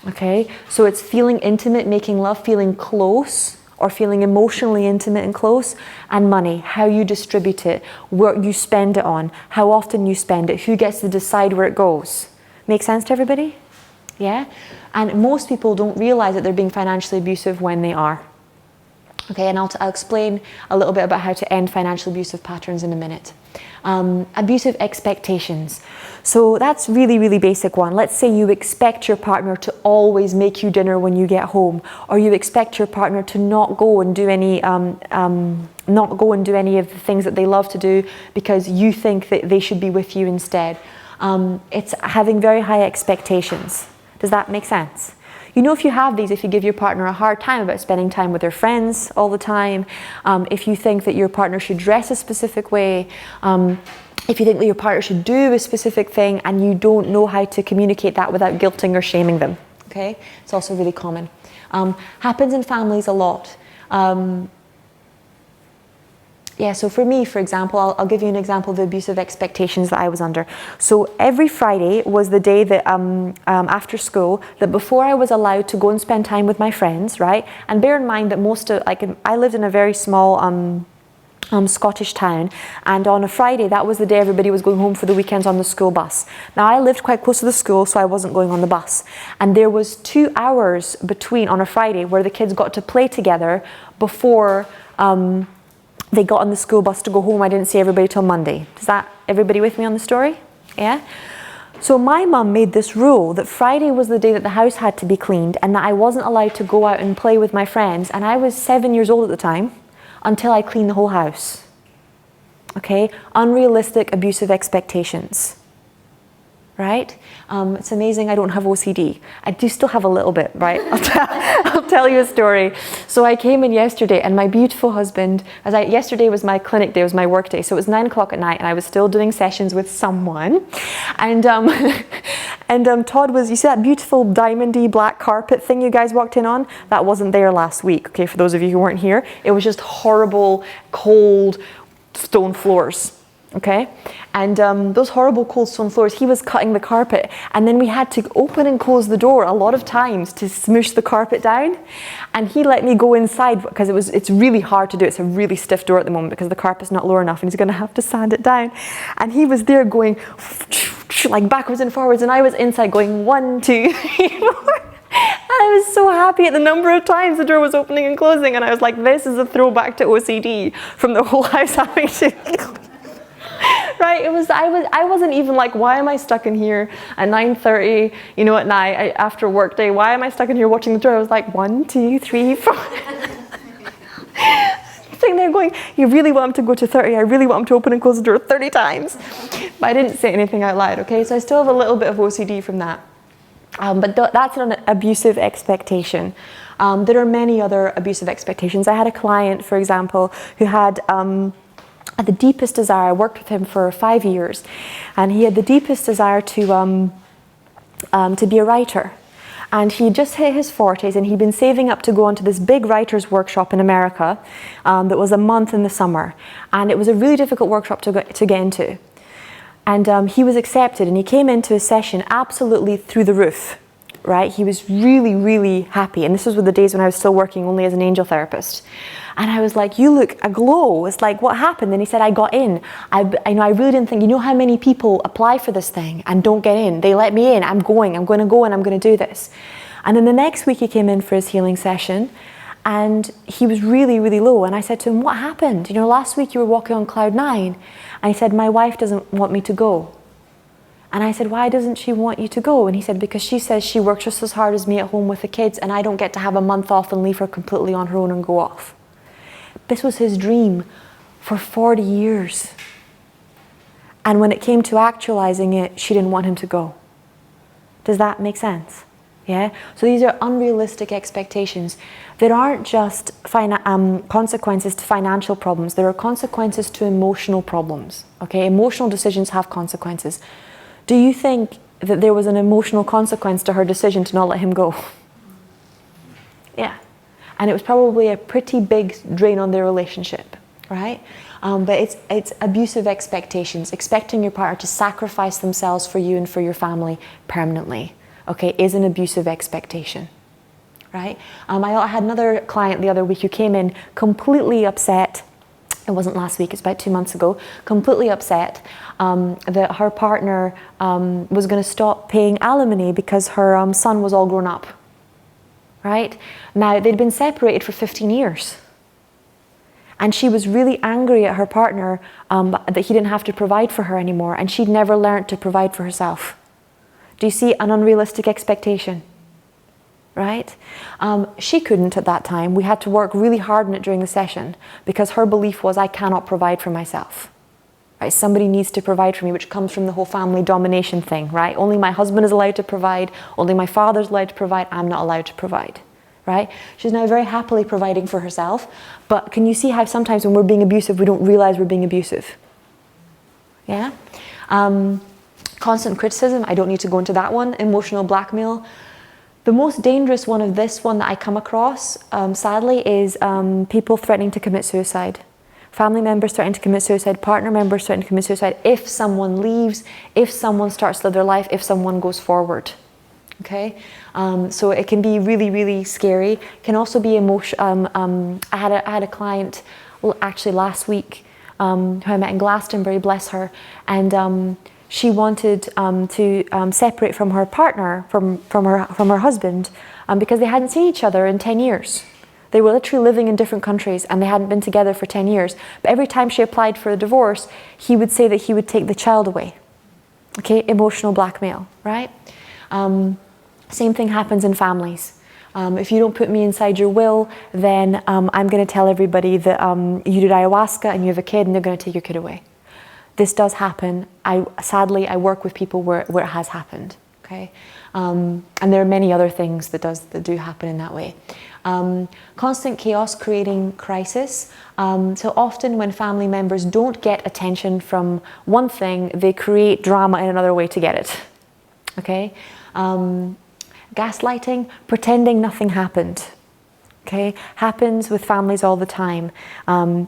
Okay, so it's feeling intimate, making love, feeling close, or feeling emotionally intimate and close, and money, how you distribute it, what you spend it on, how often you spend it, who gets to decide where it goes. Make sense to everybody? Yeah? And most people don't realize that they're being financially abusive when they are. Okay, and I'll explain a little bit about how to end financially abusive patterns in a minute. Abusive expectations. So that's really, really basic one. Let's say you expect your partner to always make you dinner when you get home, or you expect your partner to not go and do any of the things that they love to do because you think that they should be with you instead. It's having very high expectations. Does that make sense? You know, if you have these, if you give your partner a hard time about spending time with their friends all the time, if you think that your partner should dress a specific way, if you think that your partner should do a specific thing and you don't know how to communicate that without guilting or shaming them, okay? It's also really common. Happens in families a lot. Yeah, so for me, for example, I'll give you an example of the abusive expectations that I was under. So every Friday was the day that after school, that before I was allowed to go and spend time with my friends, right? And bear in mind that I lived in a very small Scottish town, and on a Friday, that was the day everybody was going home for the weekends on the school bus. Now, I lived quite close to the school, so I wasn't going on the bus. And there was 2 hours between on a Friday where the kids got to play together before they got on the school bus to go home. I didn't see everybody till Monday. Is that everybody with me on the story? Yeah? So my mum made this rule that Friday was the day that the house had to be cleaned and that I wasn't allowed to go out and play with my friends. And I was 7 years old at the time until I cleaned the whole house. Okay? Unrealistic, abusive expectations. Right? It's amazing I don't have OCD. I do still have a little bit, right? I'll tell you a story. So I came in yesterday and my beautiful husband, yesterday was my clinic day, it was my work day, so it was 9 o'clock at night and I was still doing sessions with someone. And Todd you see that beautiful diamondy black carpet thing you guys walked in on? That wasn't there last week, okay, for those of you who weren't here. It was just horrible, cold stone floors. Okay, and those horrible cold stone floors, he was cutting the carpet, and then we had to open and close the door a lot of times to smoosh the carpet down, and he let me go inside because it's really hard to do. It's a really stiff door at the moment because the carpet's not low enough and he's going to have to sand it down, and he was there going like backwards and forwards, and I was inside going 1, 2, 3, 4. I was so happy at the number of times the door was opening and closing, and I was like, this is a throwback to OCD from the whole house having to right, I wasn't even like, why am I stuck in here at 9:30, you know, at night after work day? Why am I stuck in here watching the door? I was like, 1, 2, 3, 4. Sitting there going, you really want him to go to 30? I really want him to open and close the door 30 times. But I didn't say anything out loud, okay? So I still have a little bit of OCD from that. But that's an abusive expectation. There are many other abusive expectations. I had a client, for example, who had the deepest desire. I worked with him for 5 years, and he had the deepest desire to be a writer. And he just hit his 40s, and he'd been saving up to go onto this big writer's workshop in America that was a month in the summer. And it was a really difficult workshop to get into. And he was accepted, and he came into a session absolutely through the roof. right? He was really, really happy. And this was with the days when I was still working only as an angel therapist. And I was like, you look aglow. It's like, what happened? And he said, I got in. I really didn't think, you know how many people apply for this thing and don't get in? They let me in. I'm going to go and I'm going to do this. And then the next week he came in for his healing session and he was really, really low. And I said to him, what happened? You know, last week you were walking on cloud 9. And he said, my wife doesn't want me to go. And I said, why doesn't she want you to go? And he said, because she says she works just as hard as me at home with the kids and I don't get to have a month off and leave her completely on her own and go off. This was his dream for 40 years. And when it came to actualizing it, she didn't want him to go. Does that make sense? Yeah? So these are unrealistic expectations. There aren't just consequences to financial problems. There are consequences to emotional problems. Okay? Emotional decisions have consequences. Do you think that there was an emotional consequence to her decision to not let him go? Yeah. And it was probably a pretty big drain on their relationship, right? But it's abusive expectations, expecting your partner to sacrifice themselves for you and for your family permanently, okay, is an abusive expectation, right? I had another client the other week who came in completely upset. It wasn't last week, it's about 2 months ago, completely upset that her partner was going to stop paying alimony because her son was all grown up. Right? Now, they'd been separated for 15 years. And she was really angry at her partner that he didn't have to provide for her anymore, and she'd never learned to provide for herself. Do you see an unrealistic expectation? Right? She couldn't at that time. We had to work really hard on it during the session because her belief was, I cannot provide for myself. Right? Somebody needs to provide for me, which comes from the whole family domination thing, right? Only my husband is allowed to provide, only my father's allowed to provide, I'm not allowed to provide, right? She's now very happily providing for herself, but can you see how sometimes when we're being abusive, we don't realize we're being abusive? Yeah? Constant criticism, I don't need to go into that one. Emotional blackmail. The most dangerous one of this one that I come across, sadly, is people threatening to commit suicide. Family members threatening to commit suicide, partner members threatening to commit suicide, if someone leaves, if someone starts to live their life, if someone goes forward. Okay? So it can be really, really scary. It can also be emotional. I had a client actually last week who I met in Glastonbury, bless her, and she wanted to separate from her partner, from her husband, because they hadn't seen each other in 10 years. They were literally living in different countries and they hadn't been together for 10 years. But every time she applied for a divorce, he would say that he would take the child away. Okay, emotional blackmail, right? Same thing happens in families. If you don't put me inside your will, then I'm going to tell everybody that you did ayahuasca and you have a kid and they're going to take your kid away. This does happen. Sadly, I work with people where it has happened. Okay, and there are many other things that do happen in that way. Constant chaos creating crisis. So often when family members don't get attention from one thing, they create drama in another way to get it. Okay, gaslighting, pretending nothing happened. Okay, happens with families all the time.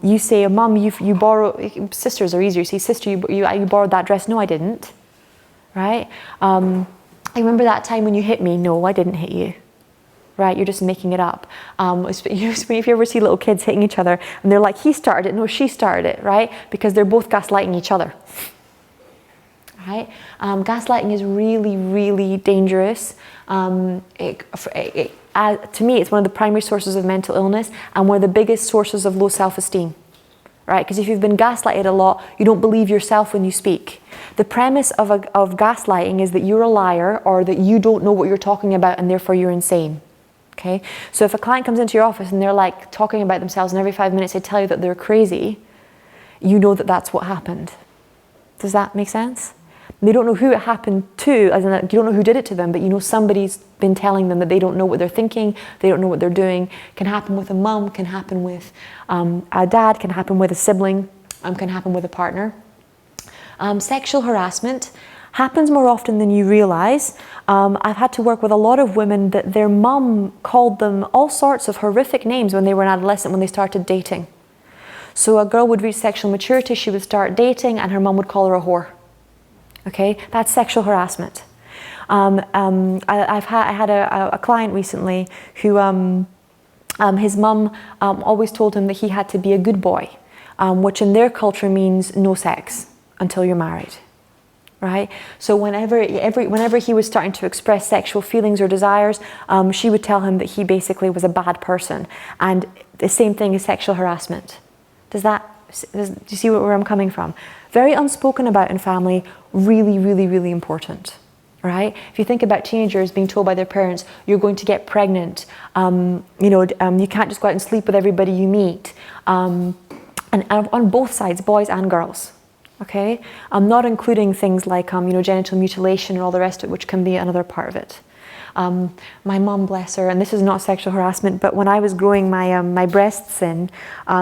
You say, Mum, you borrow. Sisters are easier. You say, Sister, you borrowed that dress. No, I didn't. Right? I remember that time when you hit me. No, I didn't hit you. Right? You're just making it up. If you ever see little kids hitting each other and they're like, he started it. No, she started it. Right? Because they're both gaslighting each other. Right? Gaslighting is really, really dangerous. To me, it's one of the primary sources of mental illness and one of the biggest sources of low self-esteem. Right? Because if you've been gaslighted a lot, you don't believe yourself when you speak. The premise of gaslighting is that you're a liar or that you don't know what you're talking about and therefore you're insane. Okay? So if a client comes into your office and they're like talking about themselves and every 5 minutes they tell you that they're crazy, you know that that's what happened. Does that make sense? They don't know who it happened to, as in you don't know who did it to them, but you know somebody's been telling them that they don't know what they're thinking, they don't know what they're doing. Can happen with a mum, can happen with a dad, can happen with a sibling, can happen with a partner. Sexual harassment happens more often than you realize. I've had to work with a lot of women that their mum called them all sorts of horrific names when they were an adolescent, when they started dating. So a girl would reach sexual maturity, she would start dating, and her mum would call her a whore. Okay, that's sexual harassment. I had a client recently who his mum always told him that he had to be a good boy, which in their culture means no sex until you're married. Right? So whenever he was starting to express sexual feelings or desires, she would tell him that he basically was a bad person. And the same thing is sexual harassment. Do you see where I'm coming from? Very unspoken about in family, really, really, really important. Right? If you think about teenagers being told by their parents, you're going to get pregnant, you can't just go out and sleep with everybody you meet. And on both sides, boys and girls. Okay, I'm not including things like genital mutilation and all the rest of it, which can be another part of it. My mum, bless her, and this is not sexual harassment, but when I was growing my breasts in,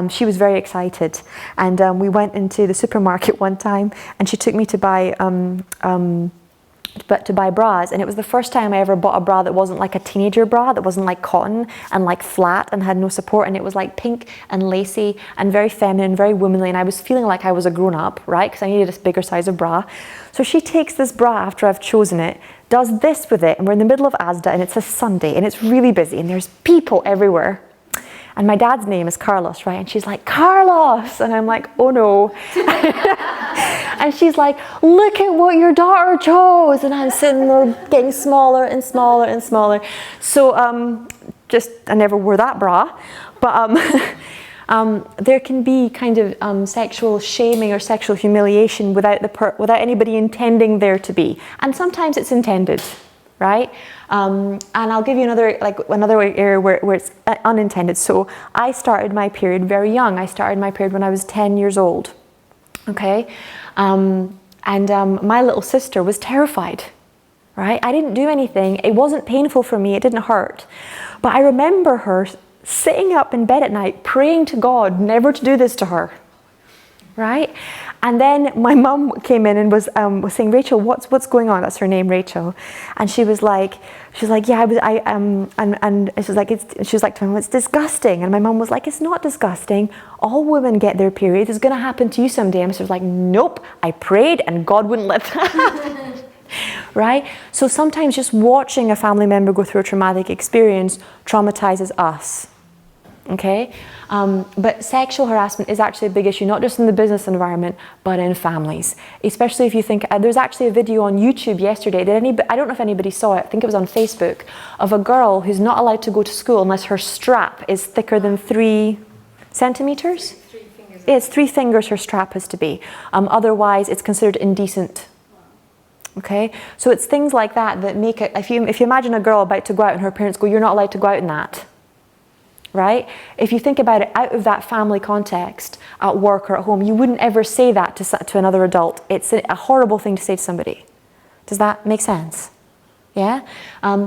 she was very excited, and we went into the supermarket one time, and she took me to buy bras, and it was the first time I ever bought a bra that wasn't like a teenager bra, that wasn't like cotton and like flat and had no support, and it was like pink and lacy and very feminine, very womanly, and I was feeling like I was a grown-up, right, because I needed a bigger size of bra. So she takes this bra after I've chosen it, does this with it, and we're in the middle of Asda, and it's a Sunday, and it's really busy, and there's people everywhere. And my dad's name is Carlos, right? And she's like, Carlos! And I'm like, oh no. And she's like, look at what your daughter chose. And I'm sitting there getting smaller and smaller and smaller. So I never wore that bra. But there can be kind of sexual shaming or sexual humiliation without anybody intending there to be. And sometimes it's intended, right? And I'll give you another area where it's unintended. So I started my period very young. I started my period when I was 10 years old. Okay? My little sister was terrified. Right? I didn't do anything. It wasn't painful for me. It didn't hurt. But I remember her sitting up in bed at night praying to God never to do this to her. Right? And then my mum came in and was saying, Rachel, what's going on? That's her name, Rachel. And she was like, yeah, and she was like, to me, it's disgusting. And my mum was like, it's not disgusting. All women get their periods. It's going to happen to you someday. And she was like, nope, I prayed and God wouldn't let that happen. Right? So sometimes just watching a family member go through a traumatic experience traumatizes us. Okay? But sexual harassment is actually a big issue, not just in the business environment, but in families. Especially if you think, there's actually a video on YouTube yesterday, I don't know if anybody saw it, I think it was on Facebook, of a girl who's not allowed to go to school unless her strap is thicker than 3 centimeters? 3 fingers. It's 3 fingers her strap has to be. Otherwise, it's considered indecent. Okay? So it's things like that make it, if you imagine a girl about to go out and her parents go, you're not allowed to go out in that. Right? If you think about it out of that family context, at work or at home, you wouldn't ever say that to another adult. It's a horrible thing to say to somebody. Does that make sense? Yeah?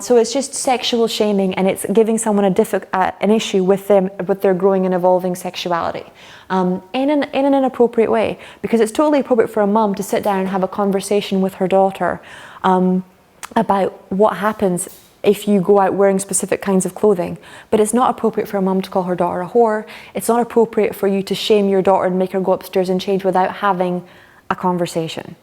So it's just sexual shaming, and it's giving someone an issue with their growing and evolving sexuality in an inappropriate way, because it's totally appropriate for a mum to sit down and have a conversation with her daughter about what happens if you go out wearing specific kinds of clothing. But it's not appropriate for a mum to call her daughter a whore. It's not appropriate for you to shame your daughter and make her go upstairs and change without having a conversation.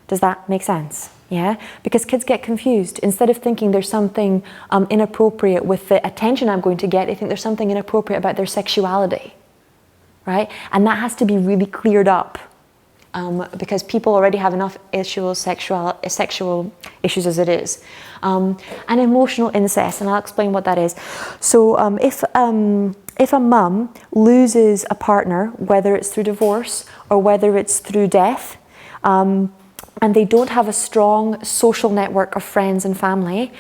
Does that make sense? Yeah? Because kids get confused. Instead of thinking there's something inappropriate with the attention I'm going to get, they think there's something inappropriate about their sexuality. Right? And that has to be really cleared up. Because people already have enough sexual issues as it is. And emotional incest, and I'll explain what that is. So if a mum loses a partner, whether it's through divorce or whether it's through death, and they don't have a strong social network of friends and family,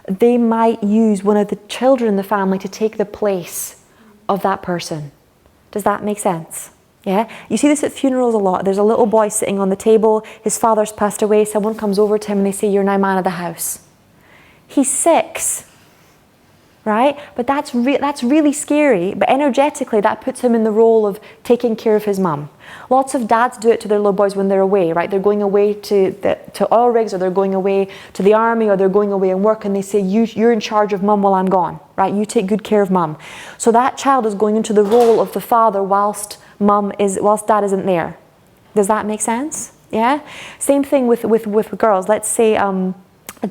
they might use one of the children in the family to take the place of that person. Does that make sense? Yeah, you see this at funerals a lot. There's a little boy sitting on the table, his father's passed away, someone comes over to him and they say, you're now man of the house. He's 6, right? But that's really scary, but energetically that puts him in the role of taking care of his mum. Lots of dads do it to their little boys when they're away, right? They're going away to oil rigs, or they're going away to the army, or they're going away and work, and they say, you're in charge of mum while I'm gone, right? You take good care of mum. So that child is going into the role of the father whilst dad isn't there. Does that make sense? Yeah? Same thing with girls. Let's say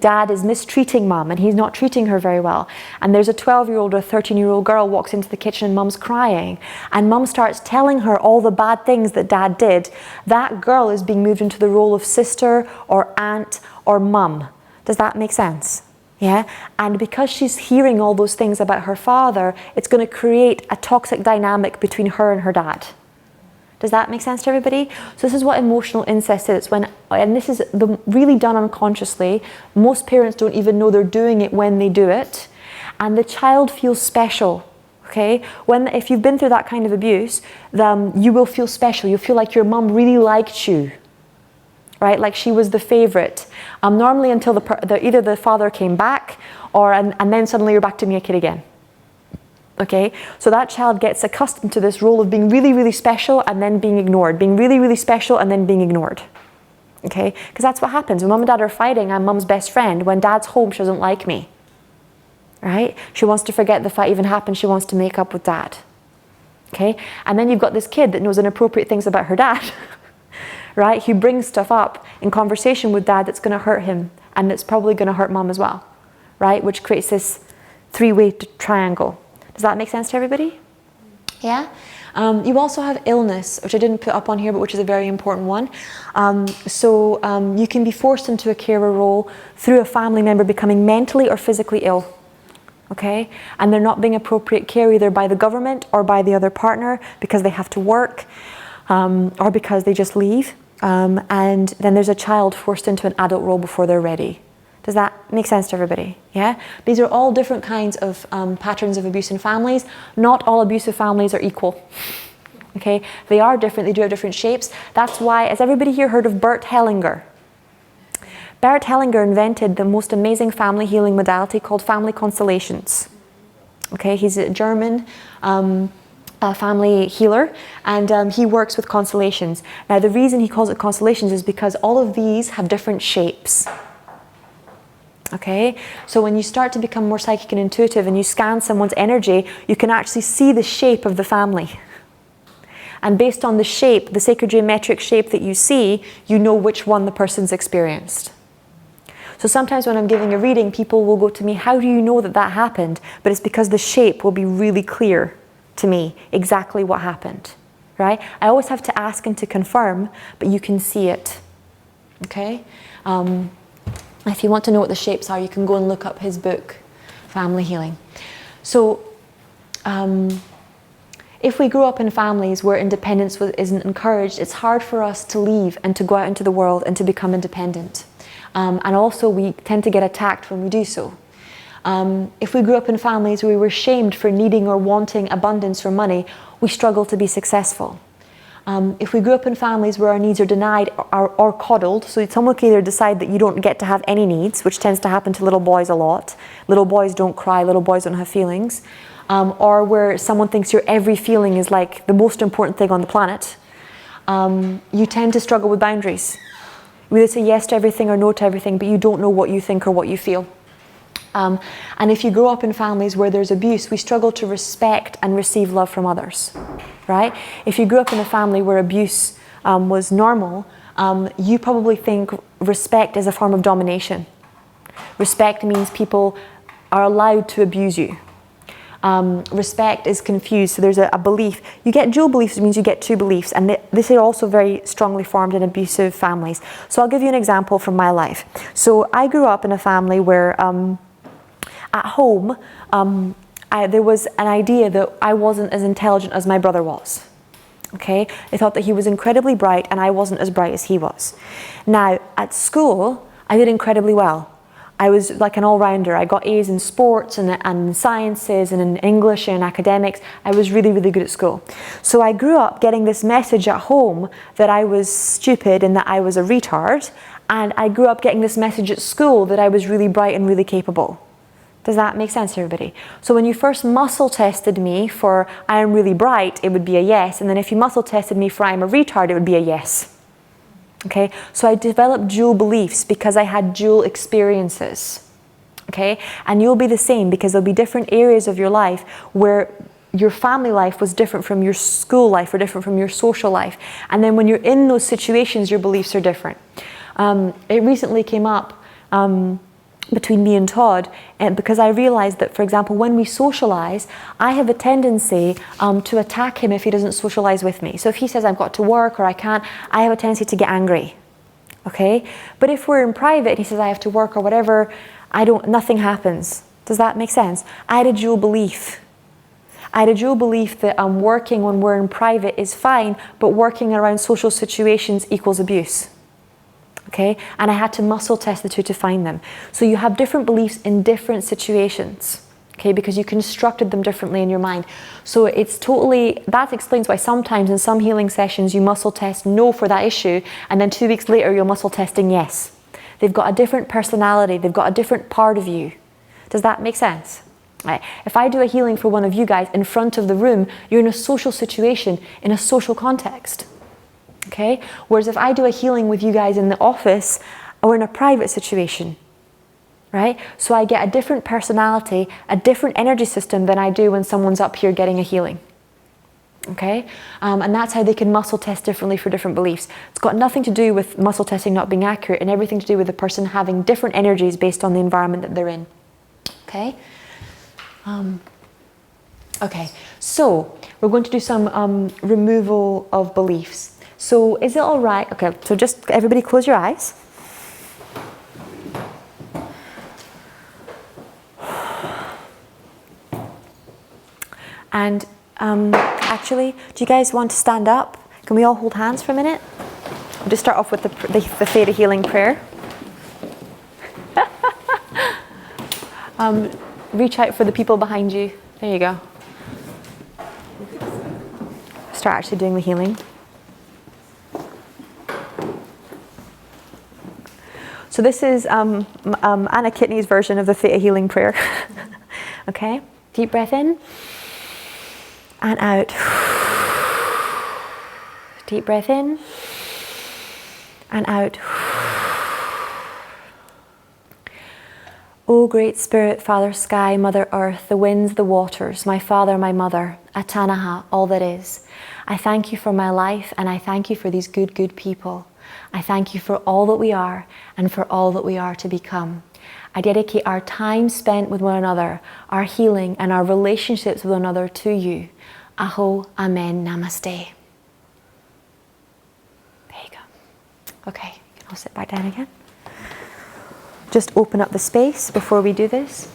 Dad is mistreating mum and he's not treating her very well. And there's a 12-year-old or a 13-year-old girl walks into the kitchen and mum's crying. And mum starts telling her all the bad things that dad did. That girl is being moved into the role of sister or aunt or mum. Does that make sense? Yeah? And because she's hearing all those things about her father, it's going to create a toxic dynamic between her and her dad. Does that make sense to everybody? So this is what emotional incest is. And this is really done unconsciously. Most parents don't even know they're doing it when they do it. And the child feels special. Okay? If you've been through that kind of abuse, you will feel special. You'll feel like your mum really liked you. Right? Like she was the favorite. Normally until either the father came back and then suddenly you're back to being a kid again. Okay, so that child gets accustomed to this role of being really, really special and then being ignored, being really, really special and then being ignored. Okay, because that's what happens. When mum and dad are fighting, I'm mum's best friend. When dad's home, she doesn't like me. Right? She wants to forget the fight even happened. She wants to make up with dad. Okay, and then you've got this kid that knows inappropriate things about her dad. Right? Who brings stuff up in conversation with dad that's going to hurt him and that's probably going to hurt mum as well. Right? Which creates this three-way triangle. Does that make sense to everybody? Yeah? You also have illness, which I didn't put up on here, but which is a very important one. You can be forced into a carer role through a family member becoming mentally or physically ill. Okay? And they're not being appropriate care either by the government or by the other partner because they have to work or because they just leave. And then there's a child forced into an adult role before they're ready. Does that make sense to everybody? Yeah? These are all different kinds of patterns of abuse in families. Not all abusive families are equal. Okay? They are different, they do have different shapes. That's why, has everybody here heard of Bert Hellinger? Bert Hellinger invented the most amazing family healing modality called family constellations. Okay? He's a German family healer, and he works with constellations. Now the reason he calls it constellations is because all of these have different shapes. Okay, so when you start to become more psychic and intuitive and you scan someone's energy, you can actually see the shape of the family. And based on the shape, the sacred geometric shape that you see, you know which one the person's experienced. So sometimes when I'm giving a reading, people will go to me, how do you know that that happened? But it's because the shape will be really clear to me, exactly what happened. Right? I always have to ask and to confirm, but you can see it. Okay? If you want to know what the shapes are, you can go and look up his book, Family Healing. So, if we grew up in families where independence isn't encouraged, it's hard for us to leave and to go out into the world and to become independent. And also, we tend to get attacked when we do so. If we grew up in families where we were shamed for needing or wanting abundance for money, we struggle to be successful. If we grew up in families where our needs are denied or coddled, so someone can either decide that you don't get to have any needs, which tends to happen to little boys a lot. Little boys don't cry, little boys don't have feelings. Or where someone thinks your every feeling is like the most important thing on the planet, you tend to struggle with boundaries. You either say yes to everything or no to everything, but you don't know what you think or what you feel. And if you grow up in families where there's abuse, we struggle to respect and receive love from others, right? If you grew up in a family where abuse was normal, you probably think respect is a form of domination. Respect means people are allowed to abuse you. Respect is confused, so there's a belief. You get dual beliefs, it means you get two beliefs, and this is also very strongly formed in abusive families. So I'll give you an example from my life. So I grew up in a family where at home, there was an idea that I wasn't as intelligent as my brother was. Okay? They thought that he was incredibly bright and I wasn't as bright as he was. Now, at school, I did incredibly well. I was like an all-rounder. I got A's in sports and sciences and in English and academics. I was really, really good at school. So I grew up getting this message at home that I was stupid and that I was a retard. And I grew up getting this message at school that I was really bright and really capable. Does that make sense to everybody? So when you first muscle tested me for I am really bright, it would be a yes. And then if you muscle tested me for I am a retard, it would be a yes. Okay? So I developed dual beliefs because I had dual experiences. Okay? And you'll be the same because there'll be different areas of your life where your family life was different from your school life or different from your social life. And then when you're in those situations, your beliefs are different. It recently came up between me and Todd, and because I realized that, for example, when we socialize, I have a tendency to attack him if he doesn't socialize with me. So if he says I've got to work or I can't, I have a tendency to get angry. Okay? But if we're in private and he says I have to work or whatever, nothing happens. Does that make sense? I had a dual belief. I had a dual belief that working when we're in private is fine, but working around social situations equals abuse. Okay? And I had to muscle test the two to find them. So you have different beliefs in different situations. Okay, because you constructed them differently in your mind. So it's totally, that explains why sometimes in some healing sessions you muscle test no for that issue, and then 2 weeks later you're muscle testing yes. They've got a different personality, they've got a different part of you. Does that make sense? Right. If I do a healing for one of you guys in front of the room, you're in a social situation, in a social context. Okay? Whereas if I do a healing with you guys in the office, or in a private situation, right? So I get a different personality, a different energy system than I do when someone's up here getting a healing. Okay? And that's how they can muscle test differently for different beliefs. It's got nothing to do with muscle testing not being accurate and everything to do with the person having different energies based on the environment that they're in. Okay? Okay, so we're going to do some removal of beliefs. So is it all right? Okay, so just everybody close your eyes. And actually, do you guys want to stand up? Can we all hold hands for a minute? I'll just start off with the Theta Healing Prayer. Reach out for the people behind you. There you go. Start actually doing the healing. So this is Anna Kitney's version of the Theta Healing Prayer. Okay, deep breath in. And out. Deep breath in. And out. O Great Spirit, Father Sky, Mother Earth, the winds, the waters, my Father, my Mother, Atanaha, all that is. I thank you for my life, and I thank you for these good, good people. I thank you for all that we are, and for all that we are to become. I dedicate our time spent with one another, our healing, and our relationships with one another to you. Aho, Amen, Namaste. There you go. Okay, you can all sit back down again. Just open up the space before we do this.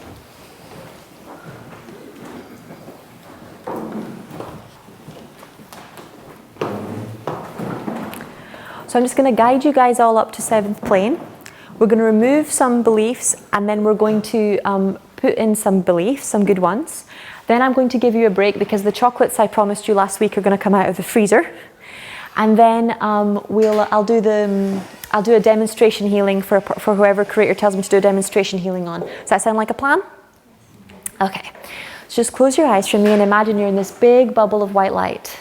So I'm just going to guide you guys all up to 7th plane. We're going to remove some beliefs, and then we're going to put in some beliefs, some good ones. Then I'm going to give you a break because the chocolates I promised you last week are going to come out of the freezer. And then I'll do a demonstration healing for whoever creator tells me to do a demonstration healing on. Does that sound like a plan? Okay. So just close your eyes for me and imagine you're in this big bubble of white light.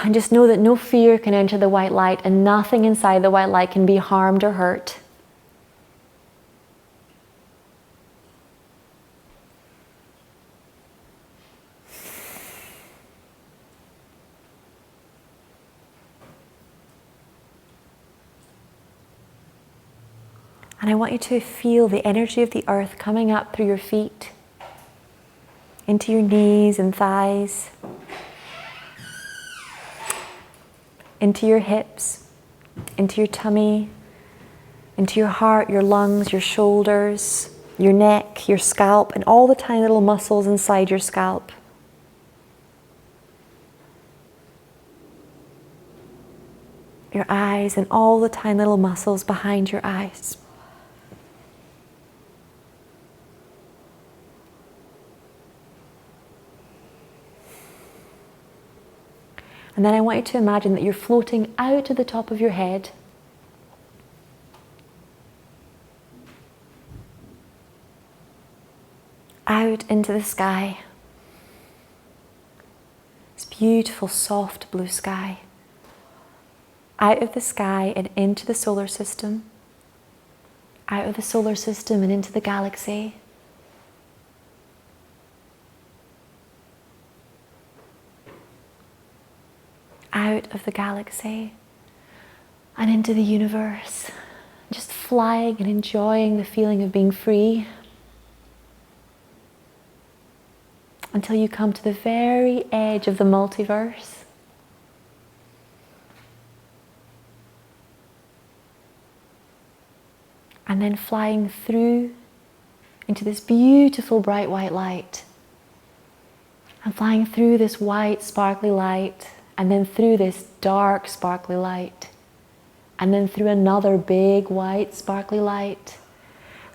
And just know that no fear can enter the white light, and nothing inside the white light can be harmed or hurt. And I want you to feel the energy of the earth coming up through your feet, into your knees and thighs, into your hips, into your tummy, into your heart, your lungs, your shoulders, your neck, your scalp, and all the tiny little muscles inside your scalp. Your eyes and all the tiny little muscles behind your eyes. And then I want you to imagine that you're floating out to the top of your head. Out into the sky. This beautiful, soft blue sky. Out of the sky and into the solar system. Out of the solar system and into the galaxy. Out of the galaxy, and into the universe, just flying and enjoying the feeling of being free until you come to the very edge of the multiverse. And then flying through into this beautiful bright white light. And flying through this white sparkly light, and then through this dark sparkly light, and then through another big white sparkly light,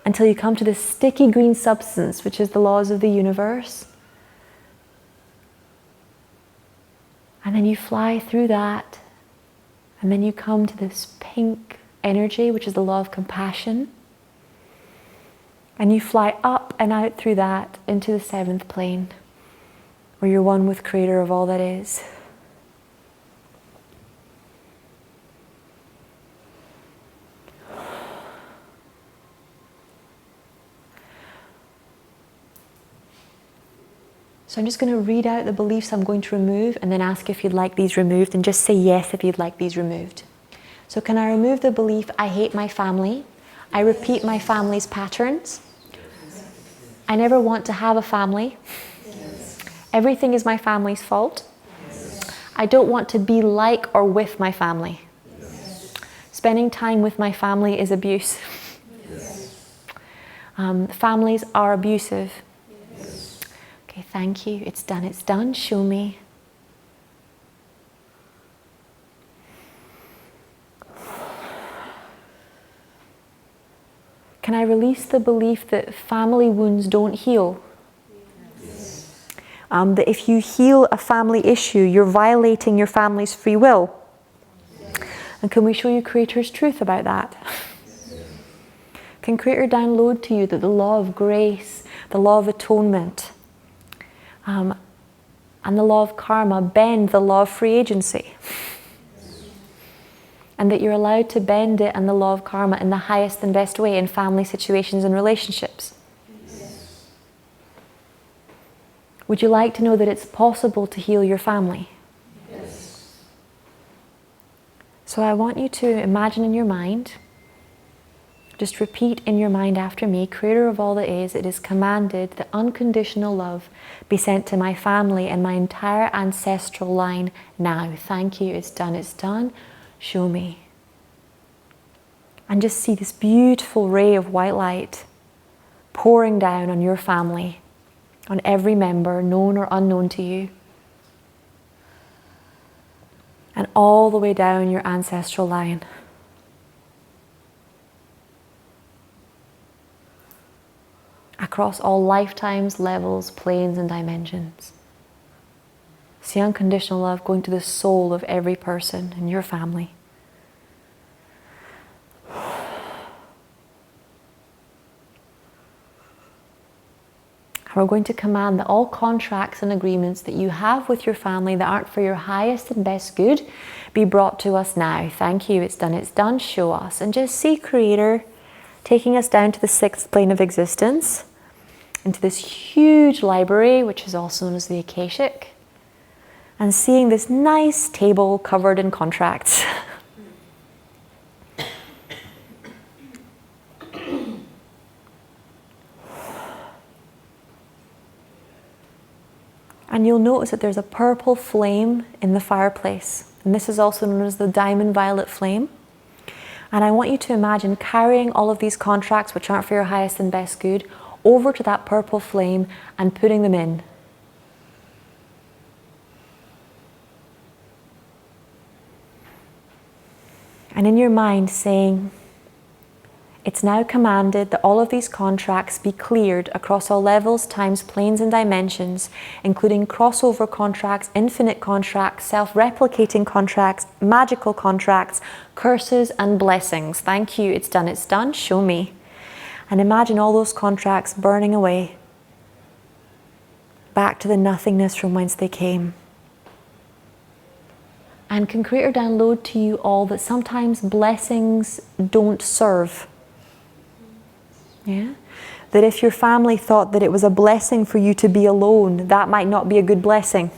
until you come to this sticky green substance, which is the laws of the universe. And then you fly through that, and then you come to this pink energy, which is the law of compassion. And you fly up and out through that into the 7th plane, where you're one with Creator of all that is. So I'm just going to read out the beliefs I'm going to remove and then ask if you'd like these removed, and just say yes if you'd like these removed. So can I remove the belief, I hate my family, I repeat my family's patterns, I never want to have a family, everything is my family's fault, I don't want to be like or with my family, spending time with my family is abuse, families are abusive. Okay, thank you. It's done. Show me. Can I release the belief that family wounds don't heal? Yes. That if you heal a family issue, you're violating your family's free will? Yes. And can we show you Creator's truth about that? Yes. Can Creator download to you that the law of grace, the law of atonement, and the law of karma bend the law of free agency? And that you're allowed to bend it and the law of karma in the highest and best way in family situations and relationships? Yes. Would you like to know that it's possible to heal your family? Yes. So I want you to imagine in your mind, just repeat in your mind after me, Creator of all that is, it is commanded that unconditional love be sent to my family and my entire ancestral line now. Thank you, it's done. Show me. And just see this beautiful ray of white light pouring down on your family, on every member, known or unknown to you, and all the way down your ancestral line. Across all lifetimes, levels, planes, and dimensions. See unconditional love going to the soul of every person in your family. And we're going to command that all contracts and agreements that you have with your family that aren't for your highest and best good be brought to us now. Thank you, it's done, show us. And just see Creator taking us down to the 6th plane of existence, into this huge library, which is also known as the Akashic, and seeing this nice table covered in contracts. And you'll notice that there's a purple flame in the fireplace, and this is also known as the diamond violet flame. And I want you to imagine carrying all of these contracts, which aren't for your highest and best good, over to that purple flame and putting them in. And in your mind saying, it's now commanded that all of these contracts be cleared across all levels, times, planes, and dimensions, including crossover contracts, infinite contracts, self-replicating contracts, magical contracts, curses, and blessings. Thank you, it's done, show me. And imagine all those contracts burning away, back to the nothingness from whence they came. And can Creator download to you all that sometimes blessings don't serve? Yeah? That if your family thought that it was a blessing for you to be alone, that might not be a good blessing.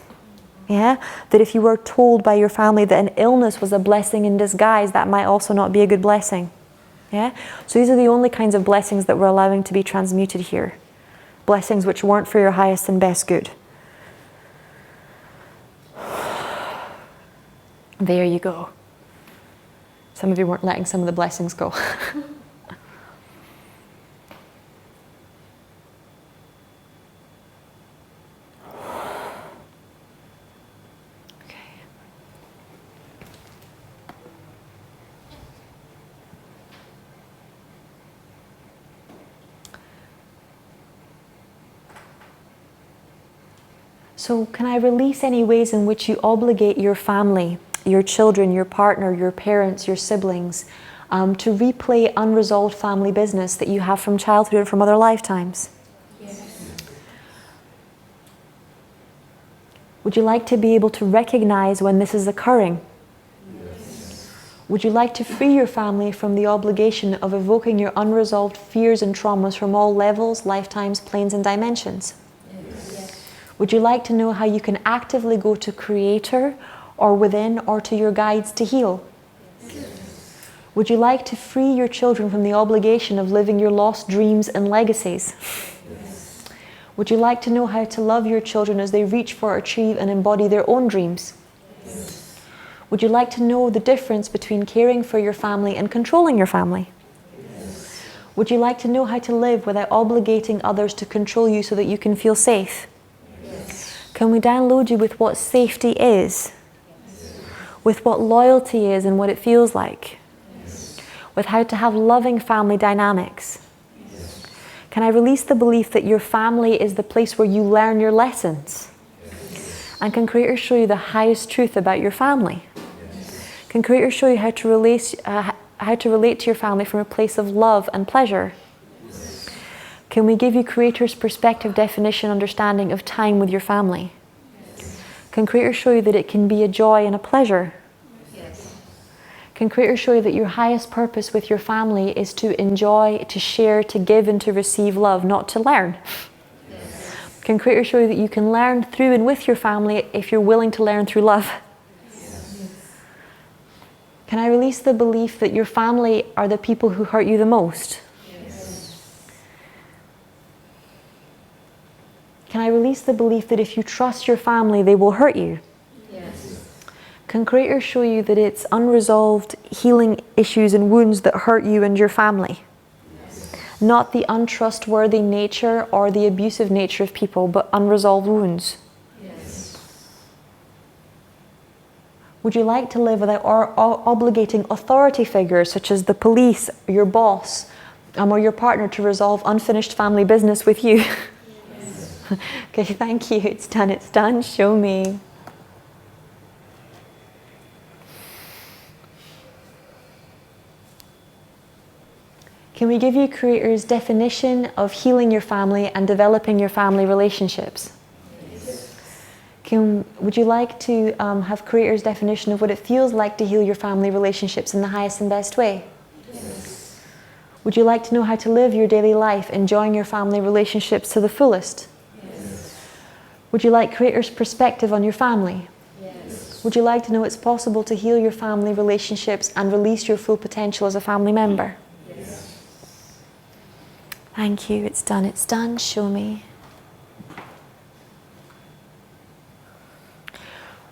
Yeah? That if you were told by your family that an illness was a blessing in disguise, that might also not be a good blessing. Yeah? So these are the only kinds of blessings that we're allowing to be transmuted here. Blessings which weren't for your highest and best good. There you go. Some of you weren't letting some of the blessings go. So can I release any ways in which you obligate your family, your children, your partner, your parents, your siblings, to replay unresolved family business that you have from childhood and from other lifetimes? Yes. Would you like to be able to recognize when this is occurring? Yes. Would you like to free your family from the obligation of evoking your unresolved fears and traumas from all levels, lifetimes, planes, and dimensions? Would you like to know how you can actively go to Creator or within or to your guides to heal? Yes. Would you like to free your children from the obligation of living your lost dreams and legacies? Yes. Would you like to know how to love your children as they reach for, achieve and embody their own dreams? Yes. Would you like to know the difference between caring for your family and controlling your family? Yes. Would you like to know how to live without obligating others to control you so that you can feel safe? Can we download you with what safety is? Yes. With what loyalty is and what it feels like? Yes. With how to have loving family dynamics? Yes. Can I release the belief that your family is the place where you learn your lessons? Yes. And can Creator show you the highest truth about your family? Yes. Can Creator show you how to relate to your family from a place of love and pleasure? Can we give you Creator's perspective, definition, understanding of time with your family? Yes. Can Creator show you that it can be a joy and a pleasure? Yes. Can Creator show you that your highest purpose with your family is to enjoy, to share, to give and to receive love, not to learn? Yes. Can Creator show you that you can learn through and with your family if you're willing to learn through love? Yes. Can I release the belief that your family are the people who hurt you the most? Can I release the belief that if you trust your family, they will hurt you? Yes. Can Creator show you that it's unresolved healing issues and wounds that hurt you and your family? Yes. Not the untrustworthy nature or the abusive nature of people, but unresolved wounds. Yes. Would you like to live without obligating authority figures such as the police, your boss, or your partner to resolve unfinished family business with you? Okay, thank you. It's done. It's done. Show me. Can we give you Creator's definition of healing your family and developing your family relationships? Yes. Would you like to have Creator's definition of what it feels like to heal your family relationships in the highest and best way? Yes. Would you like to know how to live your daily life, enjoying your family relationships to the fullest? Yes. Would you like Creator's perspective on your family? Yes. Would you like to know it's possible to heal your family relationships and release your full potential as a family member? Yes. Thank you. It's done. It's done. Show me.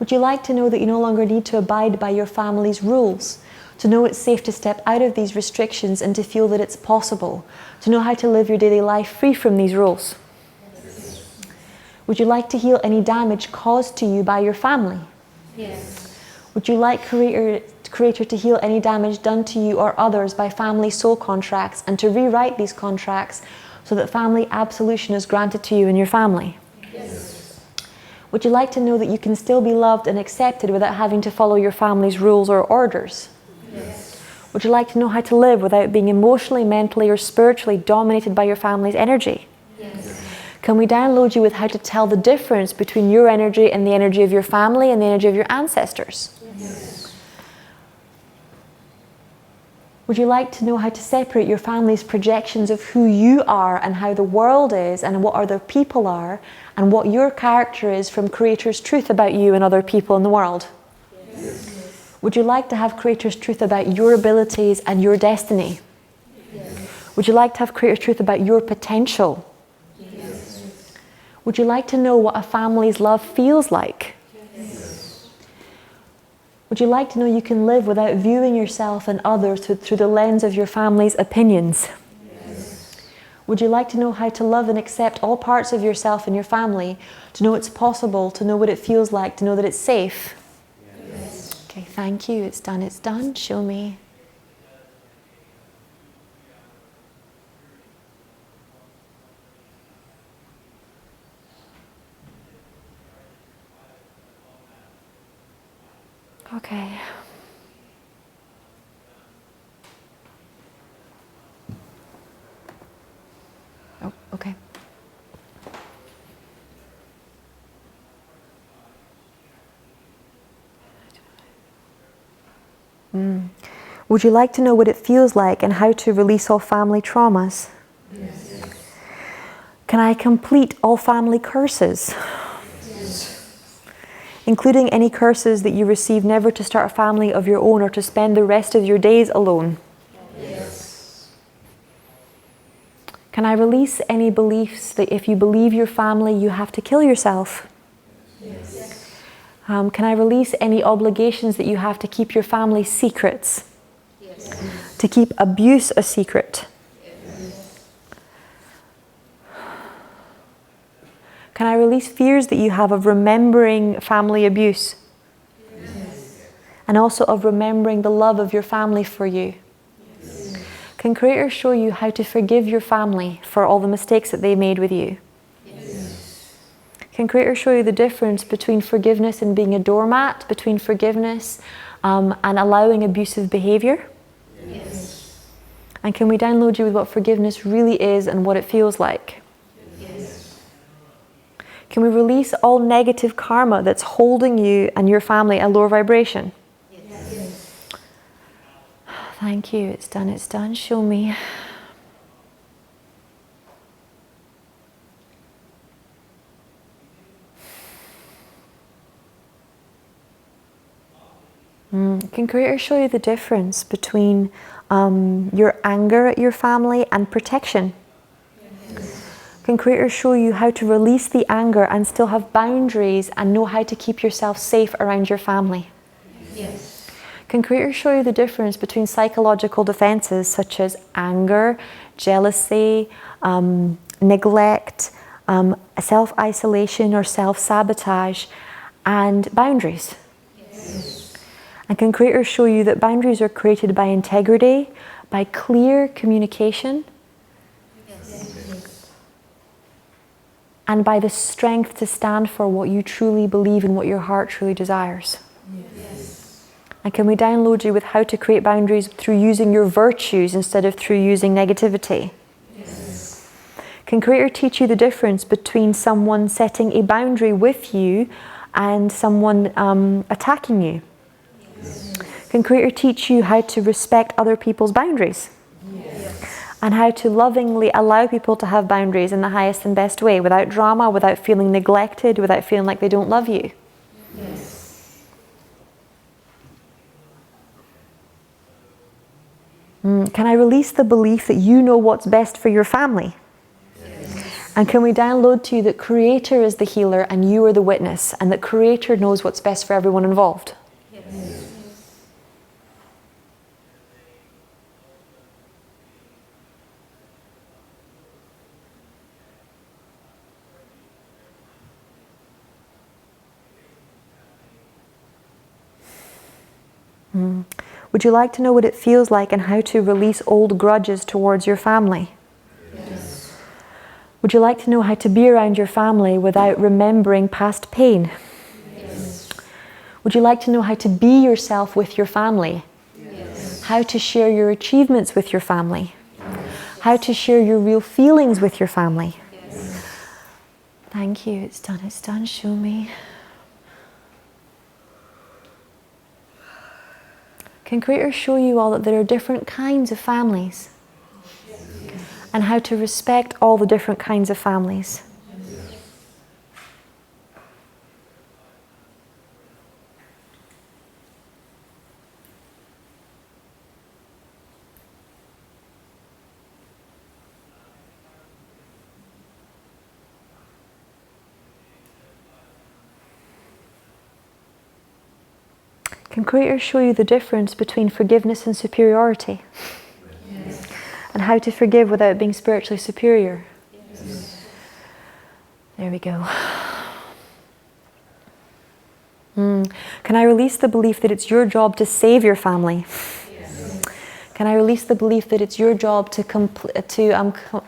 Would you like to know that you no longer need to abide by your family's rules? To know it's safe to step out of these restrictions and to feel that it's possible? To know how to live your daily life free from these rules? Yes. Would you like to heal any damage caused to you by your family? Yes. Would you like Creator to heal any damage done to you or others by family soul contracts and to rewrite these contracts so that family absolution is granted to you and your family? Yes. Would you like to know that you can still be loved and accepted without having to follow your family's rules or orders? Yes. Would you like to know how to live without being emotionally, mentally, or spiritually dominated by your family's energy? Yes. Can we download you with how to tell the difference between your energy and the energy of your family and the energy of your ancestors? Yes. Would you like to know how to separate your family's projections of who you are and how the world is and what other people are and what your character is from Creator's truth about you and other people in the world? Yes. Would you like to have Creator's truth about your abilities and your destiny? Yes. Would you like to have Creator's truth about your potential? Yes. Would you like to know what a family's love feels like? Yes. Would you like to know you can live without viewing yourself and others through the lens of your family's opinions? Yes. Would you like to know how to love and accept all parts of yourself and your family, to know it's possible, to know what it feels like, to know that it's safe? Yes. Okay, thank you. It's done. It's done. Show me. Okay. Oh, okay. Would you like to know what it feels like and how to release all family traumas? Yes. Can I complete all family curses? Yes. Including any curses that you receive never to start a family of your own or to spend the rest of your days alone? Yes. Can I release any beliefs that if you believe your family, you have to kill yourself? Yes. Can I release any obligations that you have to keep your family's secrets? Yes. To keep abuse a secret? Yes. Can I release fears that you have of remembering family abuse? Yes. And also of remembering the love of your family for you? Yes. Can Creator show you how to forgive your family for all the mistakes that they made with you? Yes. Can Creator show you the difference between forgiveness and being a doormat, between forgiveness and allowing abusive behavior? Yes. And can we download you with what forgiveness really is and what it feels like? Yes. Can we release all negative karma that's holding you and your family a lower vibration? Yes. Thank you. It's done. It's done. Show me. Can Creator show you the difference between your anger at your family and protection? Yes. Can Creator show you how to release the anger and still have boundaries and know how to keep yourself safe around your family? Yes. Can Creator show you the difference between psychological defenses such as anger, jealousy, neglect, self-isolation or self-sabotage, and boundaries? Yes. And can Creator show you that boundaries are created by integrity, by clear communication, yes. And by the strength to stand for what you truly believe and what your heart truly desires? Yes. And can we download you with how to create boundaries through using your virtues instead of through using negativity? Yes. Can Creator teach you the difference between someone setting a boundary with you and someone attacking you? Yes. Can Creator teach you how to respect other people's boundaries? Yes. And how to lovingly allow people to have boundaries in the highest and best way, without drama, without feeling neglected, without feeling like they don't love you? Yes. Can I release the belief that you know what's best for your family? Yes. And can we download to you that Creator is the healer and you are the witness, and that Creator knows what's best for everyone involved? Yes. Would you like to know what it feels like and how to release old grudges towards your family? Yes. Would you like to know how to be around your family without remembering past pain? Yes. Would you like to know how to be yourself with your family? Yes. How to share your achievements with your family? Yes. How to share your real feelings with your family? Yes. Thank you. It's done. It's done. Show me. Can Creator show you all that there are different kinds of families? And how to respect all the different kinds of families? Can Creator show you the difference between forgiveness and superiority? Yes. And how to forgive without being spiritually superior? Yes. There we go. Can I release the belief that it's your job to save your family? Yes. Can I release the belief that it's your job to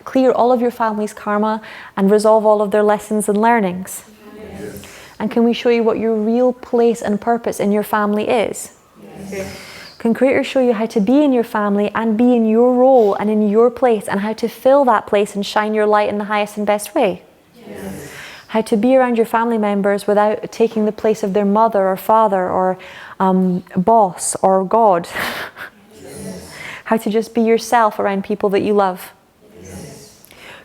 clear all of your family's karma and resolve all of their lessons and learnings? Yes. And can we show you what your real place and purpose in your family is? Yes. Can Creator show you how to be in your family and be in your role and in your place, and how to fill that place and shine your light in the highest and best way? Yes. How to be around your family members without taking the place of their mother or father or boss or God. Yes. How to just be yourself around people that you love.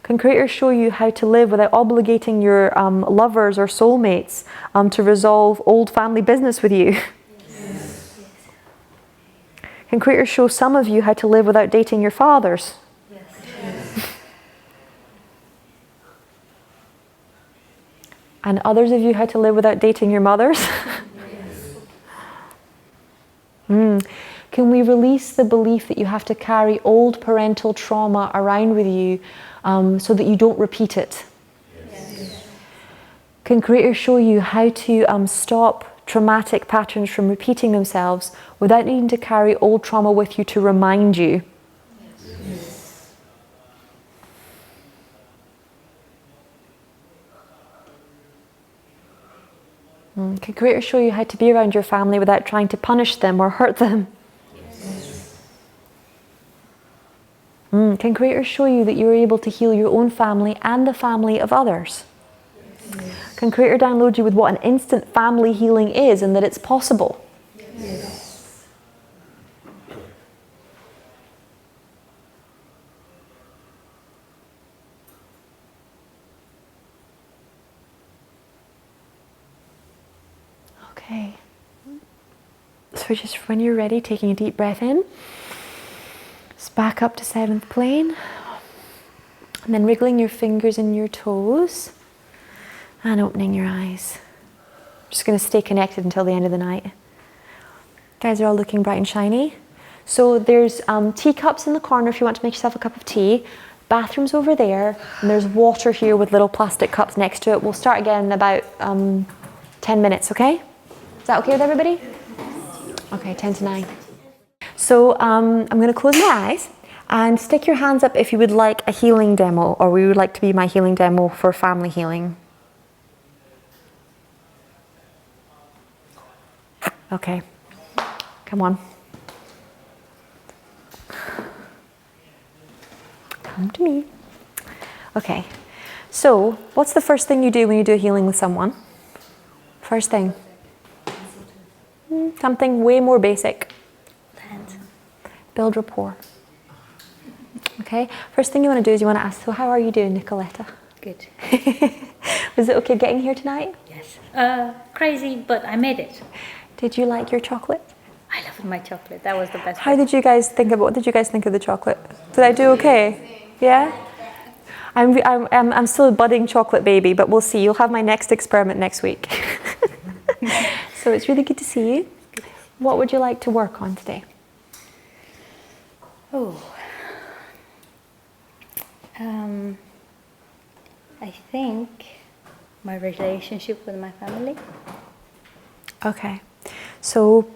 Can Creator show you how to live without obligating your lovers or soulmates to resolve old family business with you? Yes. Can Creator show some of you how to live without dating your fathers? Yes. And others of you how to live without dating your mothers? Yes. Can we release the belief that you have to carry old parental trauma around with you so that you don't repeat it? Yes. Can Creator show you how to stop traumatic patterns from repeating themselves without needing to carry old trauma with you to remind you? Yes. Can Creator show you how to be around your family without trying to punish them or hurt them? Can Creator show you that you're able to heal your own family and the family of others? Yes. Can Creator download you with what an instant family healing is and that it's possible? Yes. Okay. So just when you're ready, taking a deep breath in. Back up to 7th plane, and then wriggling your fingers and your toes and opening your eyes. Just going to stay connected until the end of the night. You guys are all looking bright and shiny. So there's teacups in the corner if you want to make yourself a cup of tea. Bathroom's over there, and there's water here with little plastic cups next to it. We'll start again in about 10 minutes, okay? Is that okay with everybody? Okay, 10 to 9. So I'm going to close my eyes and stick your hands up if you would like a healing demo, or we would like to be my healing demo for family healing. Okay, come on. Come to me. Okay, so what's the first thing you do when you do a healing with someone? First thing? Something way more basic. Build rapport. Okay, first thing you want to do is you want to ask, so how are you doing, Nicoletta? Good. Was it okay getting here tonight? Yes. Crazy, but I made it. Did you like your chocolate? I love my chocolate. That was the best. What did you guys think of the chocolate? Did I do okay? Yeah? I'm still a budding chocolate baby, but we'll see. You'll have my next experiment next week. So it's really good to see you. What would you like to work on today? I think my relationship with my family. Okay, so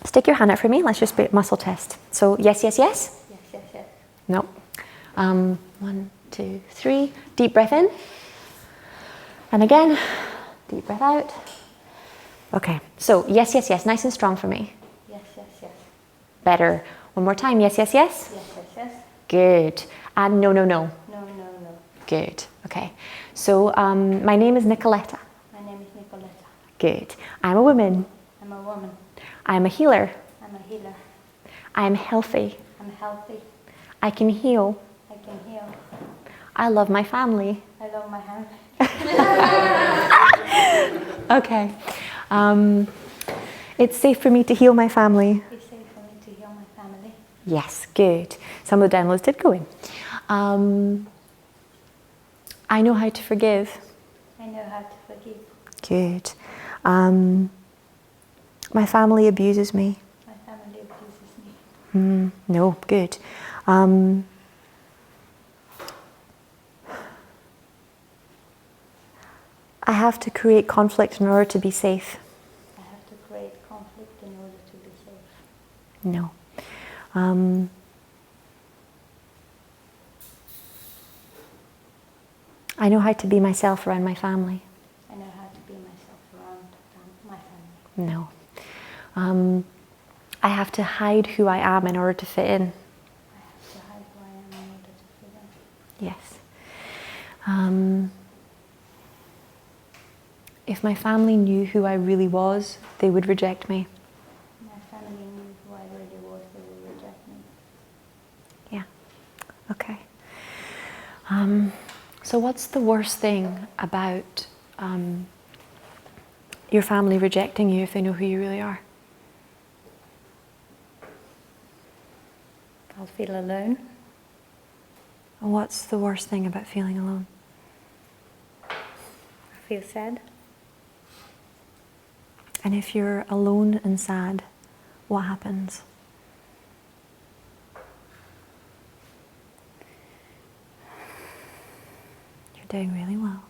stick your hand out for me. Let's just be a muscle test. So yes, yes, yes? Yes, yes, yes. No. 1, 2, 3. Deep breath in. And again, deep breath out. Okay, so yes, yes, yes. Nice and strong for me. Yes, yes, yes. Better. One more time. Yes, yes, yes? Yes, yes, yes. Good. And no, no, no. No, no, no. Good. Okay. So my name is Nicoletta. My name is Nicoletta. Good. I'm a woman. I'm a woman. I'm a healer. I'm a healer. I am healthy. I'm healthy. I can heal. I can heal. I love my family. I love my family. Okay. It's safe for me to heal my family. It's safe for me to heal my family. Yes, good. Some of the downloads did go in. I know how to forgive. I know how to forgive. Good. My family abuses me. My family abuses me. No, good. I have to create conflict in order to be safe. I have to create conflict in order to be safe. No. I know how to be myself around my family. I know how to be myself around my family. No. I have to hide who I am in order to fit in. I have to hide who I am in order to fit in. Yes. If my family knew who I really was, they would reject me. My family knew who I really was, they would reject me. Yeah. Okay. So what's the worst thing about your family rejecting you if they know who you really are? I'll feel alone. And what's the worst thing about feeling alone? I feel sad. And if you're alone and sad, what happens? You're doing really well.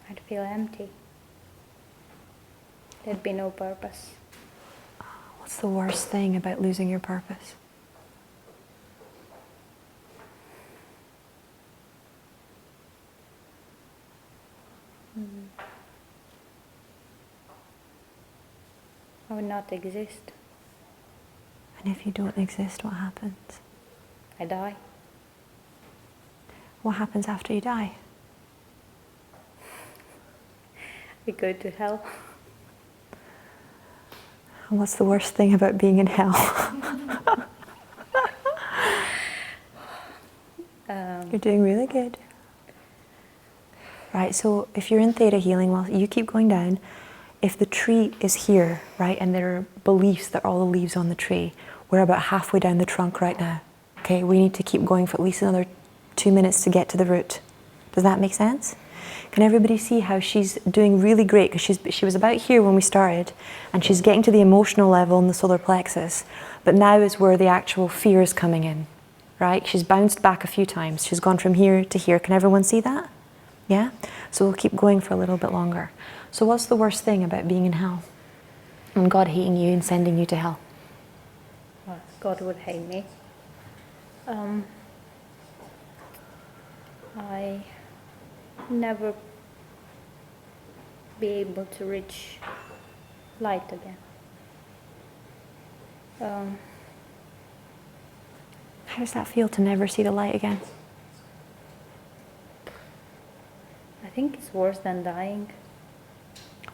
I'd feel empty. There'd be no purpose. What's the worst thing about losing your purpose? I would not exist. And if you don't exist, what happens? I die. What happens after you die? We go to hell. And what's the worst thing about being in hell? You're doing really good. Right, so if you're in theta healing, well, you keep going down. If the tree is here, right, and there are beliefs that are all the leaves on the tree, we're about halfway down the trunk right now. Okay, we need to keep going for at least another 2 minutes to get to the root. Does that make sense? Can everybody see how she's doing really great? Because she was about here when we started, and she's getting to the emotional level in the solar plexus, but now is where the actual fear is coming in, right? She's bounced back a few times. She's gone from here to here. Can everyone see that? Yeah? So we'll keep going for a little bit longer. So what's the worst thing about being in hell? And God hating you and sending you to hell? Well, God would hate me. I never be able to reach light again. How does that feel to never see the light again? I think it's worse than dying.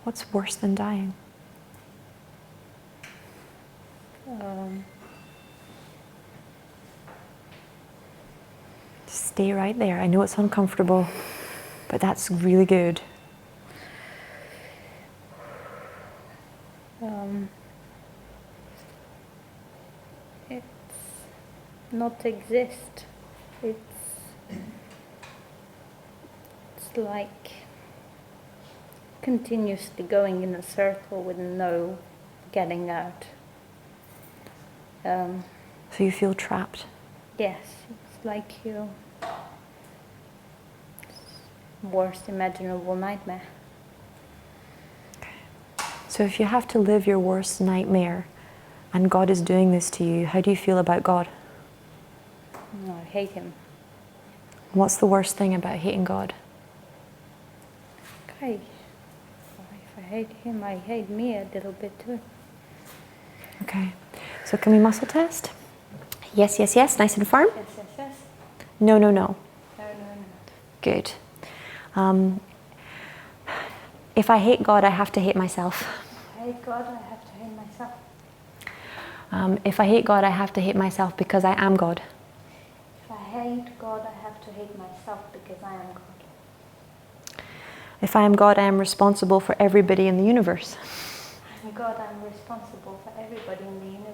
What's worse than dying? Stay right there. I know it's uncomfortable, but that's really good. It's not exist. It's like continuously going in a circle with no getting out. So you feel trapped? Yes, it's like worst imaginable nightmare. So if you have to live your worst nightmare and God is doing this to you, how do you feel about God? No, I hate him. What's the worst thing about hating God? Okay. If I hate him, I hate me a little bit too. Okay. So can we muscle test? Yes, yes, yes. Nice and firm. Yes, yes, yes. No, no, no. No, no, no. Good. If I hate God, I have to hate myself. I hate God, I have to hate myself. If I hate God, I have to hate myself because I am God. If I hate God, I have to hate myself because I am God. If I am God, I am responsible for everybody in the universe. I'm God, I'm responsible for everybody in the universe.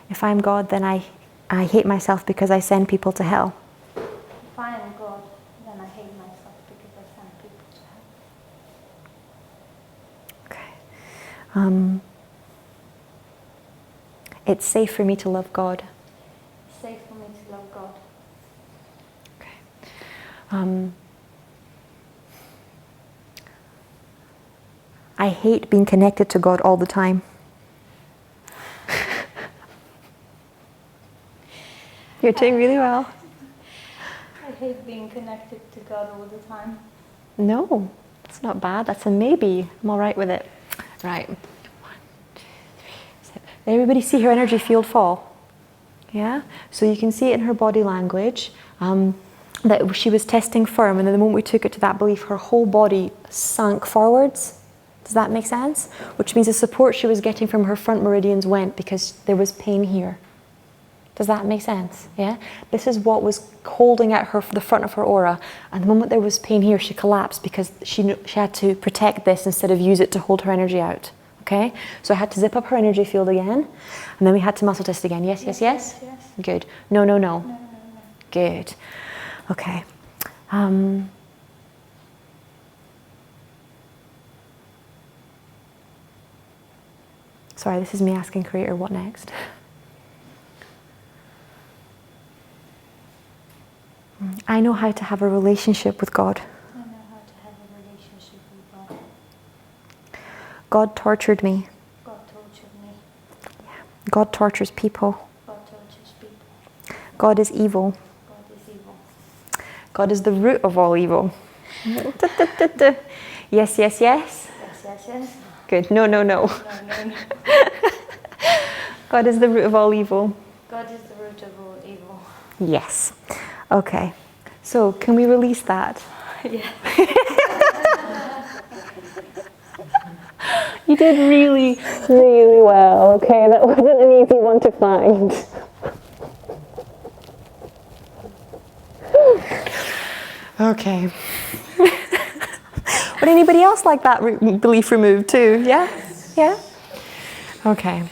If I'm God, then I hate myself because I send people to hell. If I am God, then I hate myself because I send people to hell. Okay. It's safe for me to love God. It's safe for me to love God. Okay. I hate being connected to God all the time. You're doing really well. I hate being connected to God all the time. No, it's not bad. That's a maybe. I'm all right with it. Right. 1, 2, 3, 7. Did everybody see her energy field fall? Yeah? So you can see it in her body language that she was testing firm, and then the moment we took it to that belief, her whole body sunk forwards. Does that make sense? Which means the support she was getting from her front meridians went because there was pain here. Does that make sense? Yeah? This is what was holding at her, the front of her aura. And the moment there was pain here, she collapsed because she had to protect this instead of use it to hold her energy out. Okay? So I had to zip up her energy field again. And then we had to muscle test again. Yes, yes, yes? Yes. Good. No, no, no. No, no, no. Good. Okay. Sorry, this is me asking Creator, what next? I know how to have a relationship with God. I know how to have a relationship with God. God tortured me. God tortured me. God tortures people. God tortures people. God is evil. God is evil. God is the root of all evil. Yes, yes, yes. Yes, yes, yes. Good. No, no, no. No, no, no. God is the root of all evil. God is the root of all evil. Yes. Okay. So, can we release that? Yeah. You did really, really well. Okay, that wasn't an easy one to find. Okay. Would anybody else like that belief removed too? Yeah? Yeah? Okay.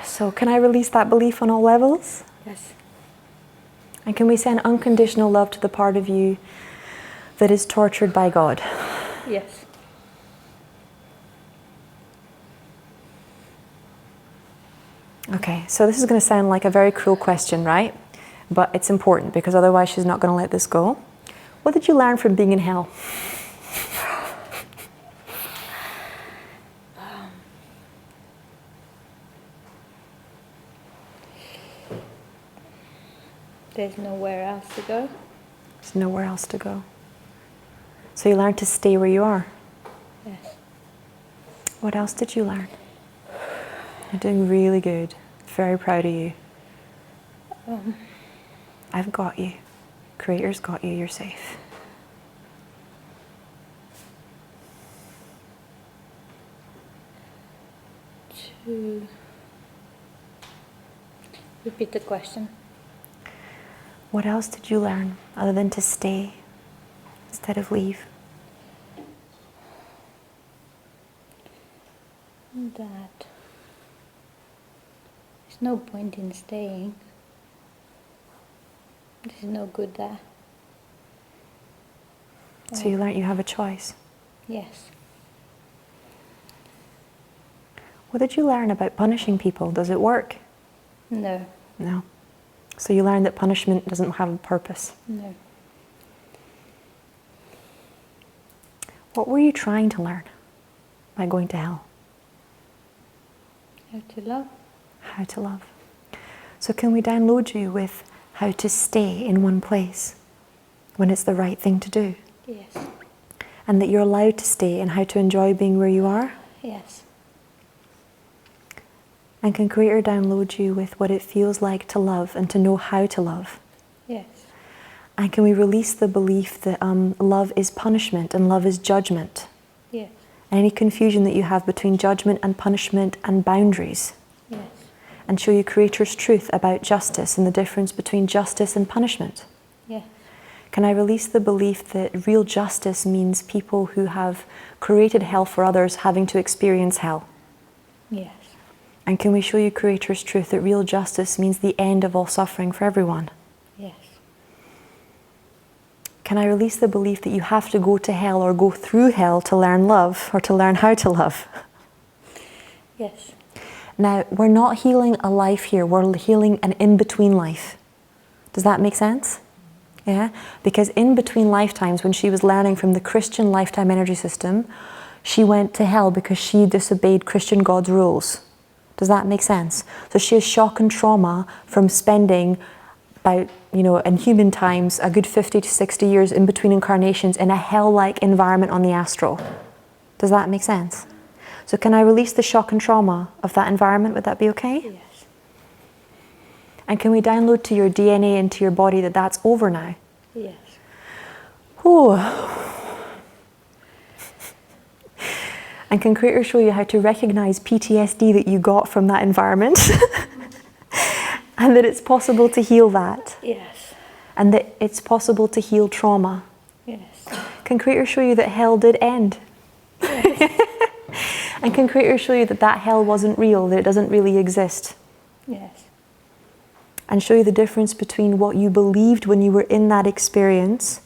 So can I release that belief on all levels? Yes. And can we send unconditional love to the part of you that is tortured by God? Yes. Okay, so this is going to sound like a very cruel question, right? But it's important because otherwise she's not going to let this go. What did you learn from being in hell? There's nowhere else to go. There's nowhere else to go. So you learned to stay where you are. Yes. What else did you learn? You're doing really good. Very proud of you. I've got you. Creator's got you. You're safe. To repeat the question. What else did you learn other than to stay instead of leave? That there's no point in staying. There's no good there. So you learned you have a choice. Yes. What did you learn about punishing people? Does it work? No. No. So you learned that punishment doesn't have a purpose. No. What were you trying to learn by going to hell? How to love. How to love. So can we download you with how to stay in one place when it's the right thing to do? Yes. And that you're allowed to stay and how to enjoy being where you are? Yes. And can Creator download you with what it feels like to love and to know how to love? And can we release the belief that love is punishment and love is judgment? Yes. Any confusion that you have between judgment and punishment and boundaries? Yes. And show you Creator's truth about justice and the difference between justice and punishment? Yes. Can I release the belief that real justice means people who have created hell for others having to experience hell? Yes. And can we show you Creator's truth that real justice means the end of all suffering for everyone? Yes. Can I release the belief that you have to go to hell or go through hell to learn love or to learn how to love? Yes. Now, we're not healing a life here, we're healing an in-between life. Does that make sense? Yeah? Because in between lifetimes, when she was learning from the Christian lifetime energy system, she went to hell because she disobeyed Christian God's rules. Does that make sense? So she has shock and trauma from spending about, in human times, a good 50 to 60 years in between incarnations in a hell-like environment on the astral. Does that make sense? So can I release the shock and trauma of that environment? Would that be okay? Yes. And can we download to your DNA and to your body that that's over now? Yes. Ooh. And can Creator show you how to recognize PTSD that you got from that environment? And that it's possible to heal that. Yes. And that it's possible to heal trauma. Yes. Can Creator show you that hell did end? Yes. And can Creator show you that that hell wasn't real, that it doesn't really exist? Yes. And show you the difference between what you believed when you were in that experience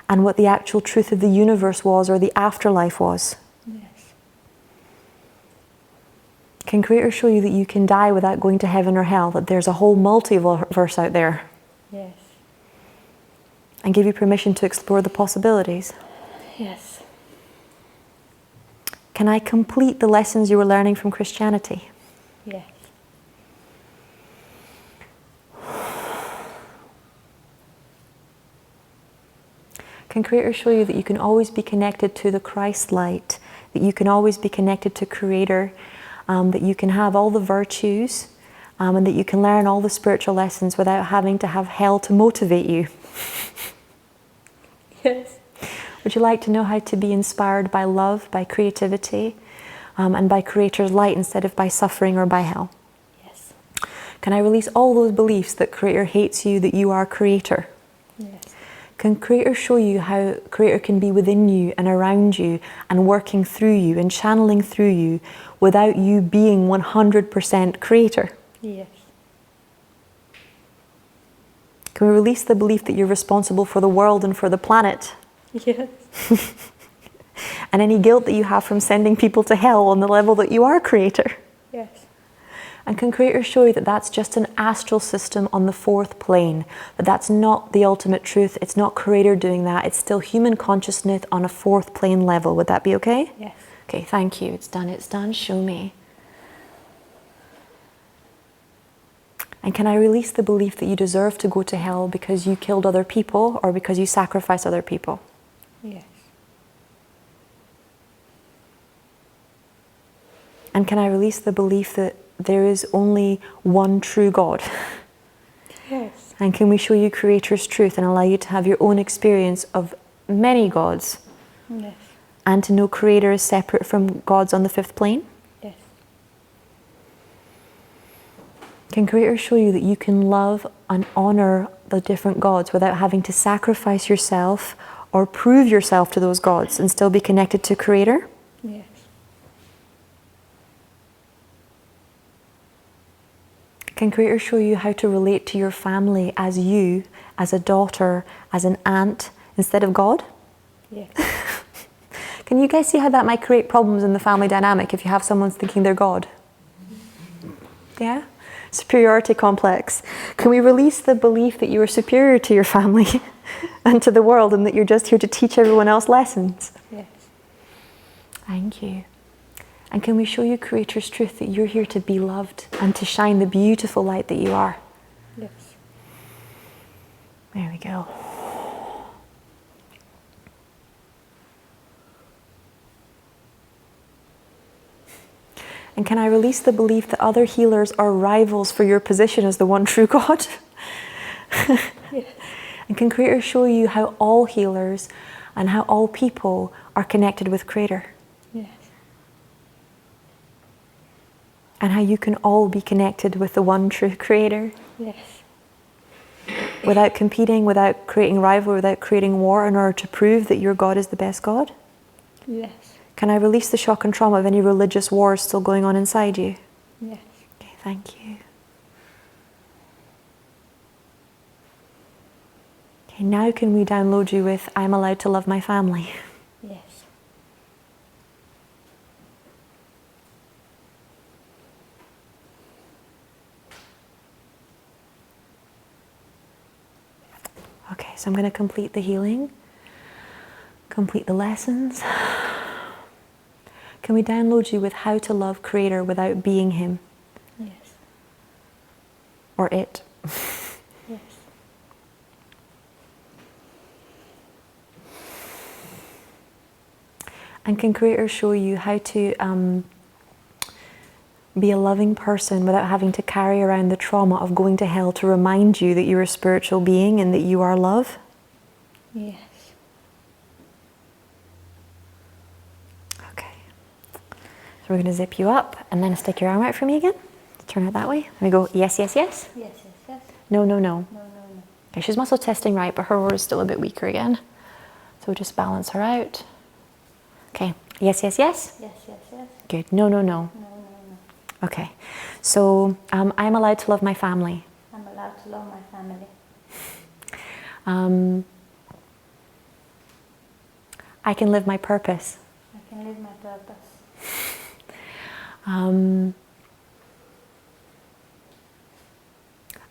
and what the actual truth of the universe was or the afterlife was? Yes. Can Creator show you that you can die without going to heaven or hell, that there's a whole multiverse out there? Yes. And give you permission to explore the possibilities? Yes. Can I complete the lessons you were learning from Christianity? Yes. Can Creator show you that you can always be connected to the Christ light, that you can always be connected to Creator, that you can have all the virtues, and that you can learn all the spiritual lessons without having to have hell to motivate you? Yes. Would you like to know how to be inspired by love, by creativity, and by Creator's light instead of by suffering or by hell? Yes. Can I release all those beliefs that Creator hates you, that you are Creator? Yes. Can Creator show you how Creator can be within you and around you and working through you and channeling through you without you being 100% Creator? Yes. Can we release the belief that you're responsible for the world and for the planet? Yes. And any guilt that you have from sending people to hell on the level that you are Creator? Yes. And can Creator show you that that's just an astral system on the 4th plane? That that's not the ultimate truth, it's not Creator doing that, it's still human consciousness on a 4th plane level. Would that be okay? Yes. Okay, thank you. It's done, show me. And can I release the belief that you deserve to go to hell because you killed other people or because you sacrificed other people? Yes. And can I release the belief that there is only one true God? Yes. And can we show you Creator's truth and allow you to have your own experience of many gods Yes. and to know Creator is separate from gods on the 5th plane? Yes. Can Creator show you that you can love and honor the different gods without having to sacrifice yourself or prove yourself to those gods and still be connected to Creator? Yes. Can Creator show you how to relate to your family as you, as a daughter, as an aunt, instead of God? Yes. Can you guys see how that might create problems in the family dynamic if you have someone thinking they're God? Yeah? Superiority complex. Can we release the belief that you are superior to your family and to the world and that you're just here to teach everyone else lessons? Yes. Thank you. And can we show you Creator's truth that you're here to be loved and to shine the beautiful light that you are? Yes. There we go. And can I release the belief that other healers are rivals for your position as the one true God? Yes. And can Creator show you how all healers and how all people are connected with Creator? Yes. And how you can all be connected with the one true Creator? Yes. Without competing, without creating rivalry, without creating war in order to prove that your God is the best God? Yes. Can I release the shock and trauma of any religious wars still going on inside you? Yes. Okay, thank you. Okay, now can we download you with I'm allowed to love my family? Yes. Okay, so I'm going to complete the healing, complete the lessons. Can we download you with how to love Creator without being Him Yes. or it? Yes. And can Creator show you how to be a loving person without having to carry around the trauma of going to hell to remind you that you're a spiritual being and that you are love? Yes. Okay. So we're going to zip you up and then stick your arm out for me again. Turn it that way. And we go, yes, yes, yes. Yes. Yes. Yes. No, no, no. No. No. No. Okay, she's muscle testing right, but her word is still a bit weaker again. So we'll just balance her out. Okay. Yes, yes, yes. Yes. Yes. Yes. Good. No, no, no. No. No. No. Okay. So I'm allowed to love my family. I'm allowed to love my family. I can live my purpose. I can live my purpose.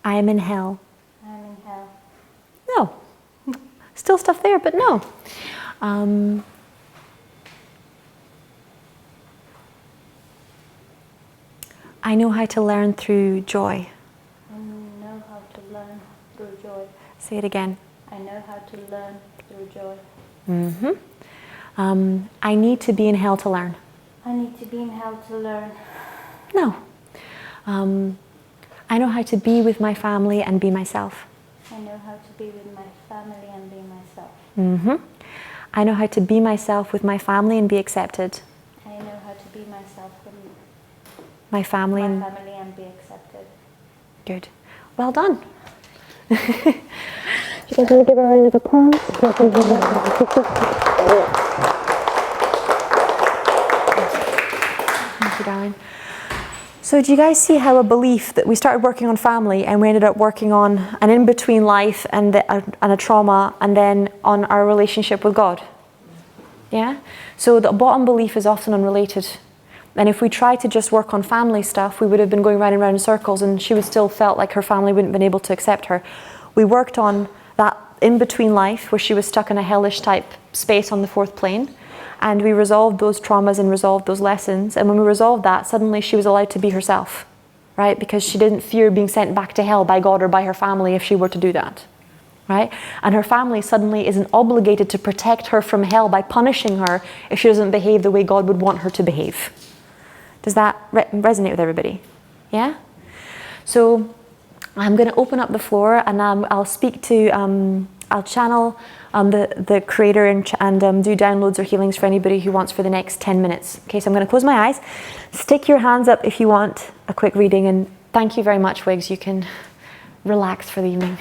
I am in hell. I am in hell. No. Still stuff there, but no. I know how to learn through joy. I know how to learn through joy. Say it again. I know how to learn through joy. I need to be in hell to learn. I need to be in hell to learn. No. I know how to be with my family and be myself. I know how to be with my family and be myself. I know how to be myself with my family and be accepted. I know how to be myself with My family my and family and be accepted. good. Well done. You guys want to give her a round of applause? Thank you, darling. So do you guys see how a belief that we started working on family and we ended up working on an in-between life and a trauma and then on our relationship with God? Yeah? So the bottom belief is often unrelated. And if we tried to just work on family stuff, we would have been going round and round in circles and she would still felt like her family wouldn't have been able to accept her. We worked on that in-between life where she was stuck in a hellish type space on the fourth plane. And we resolved those traumas and resolved those lessons. And when we resolved that, suddenly she was allowed to be herself, right? Because she didn't fear being sent back to hell by God or by her family if she were to do that, right? And her family suddenly isn't obligated to protect her from hell by punishing her if she doesn't behave the way God would want her to behave. Does that resonate with everybody? Yeah? So I'm going to open up the floor and I'll speak to, I'll channel the creator and do downloads or healings for anybody who wants for the next 10 minutes. Okay, so I'm going to close my eyes. Stick your hands up if you want a quick reading, and thank you very much, Wiggs. You can relax for the evening.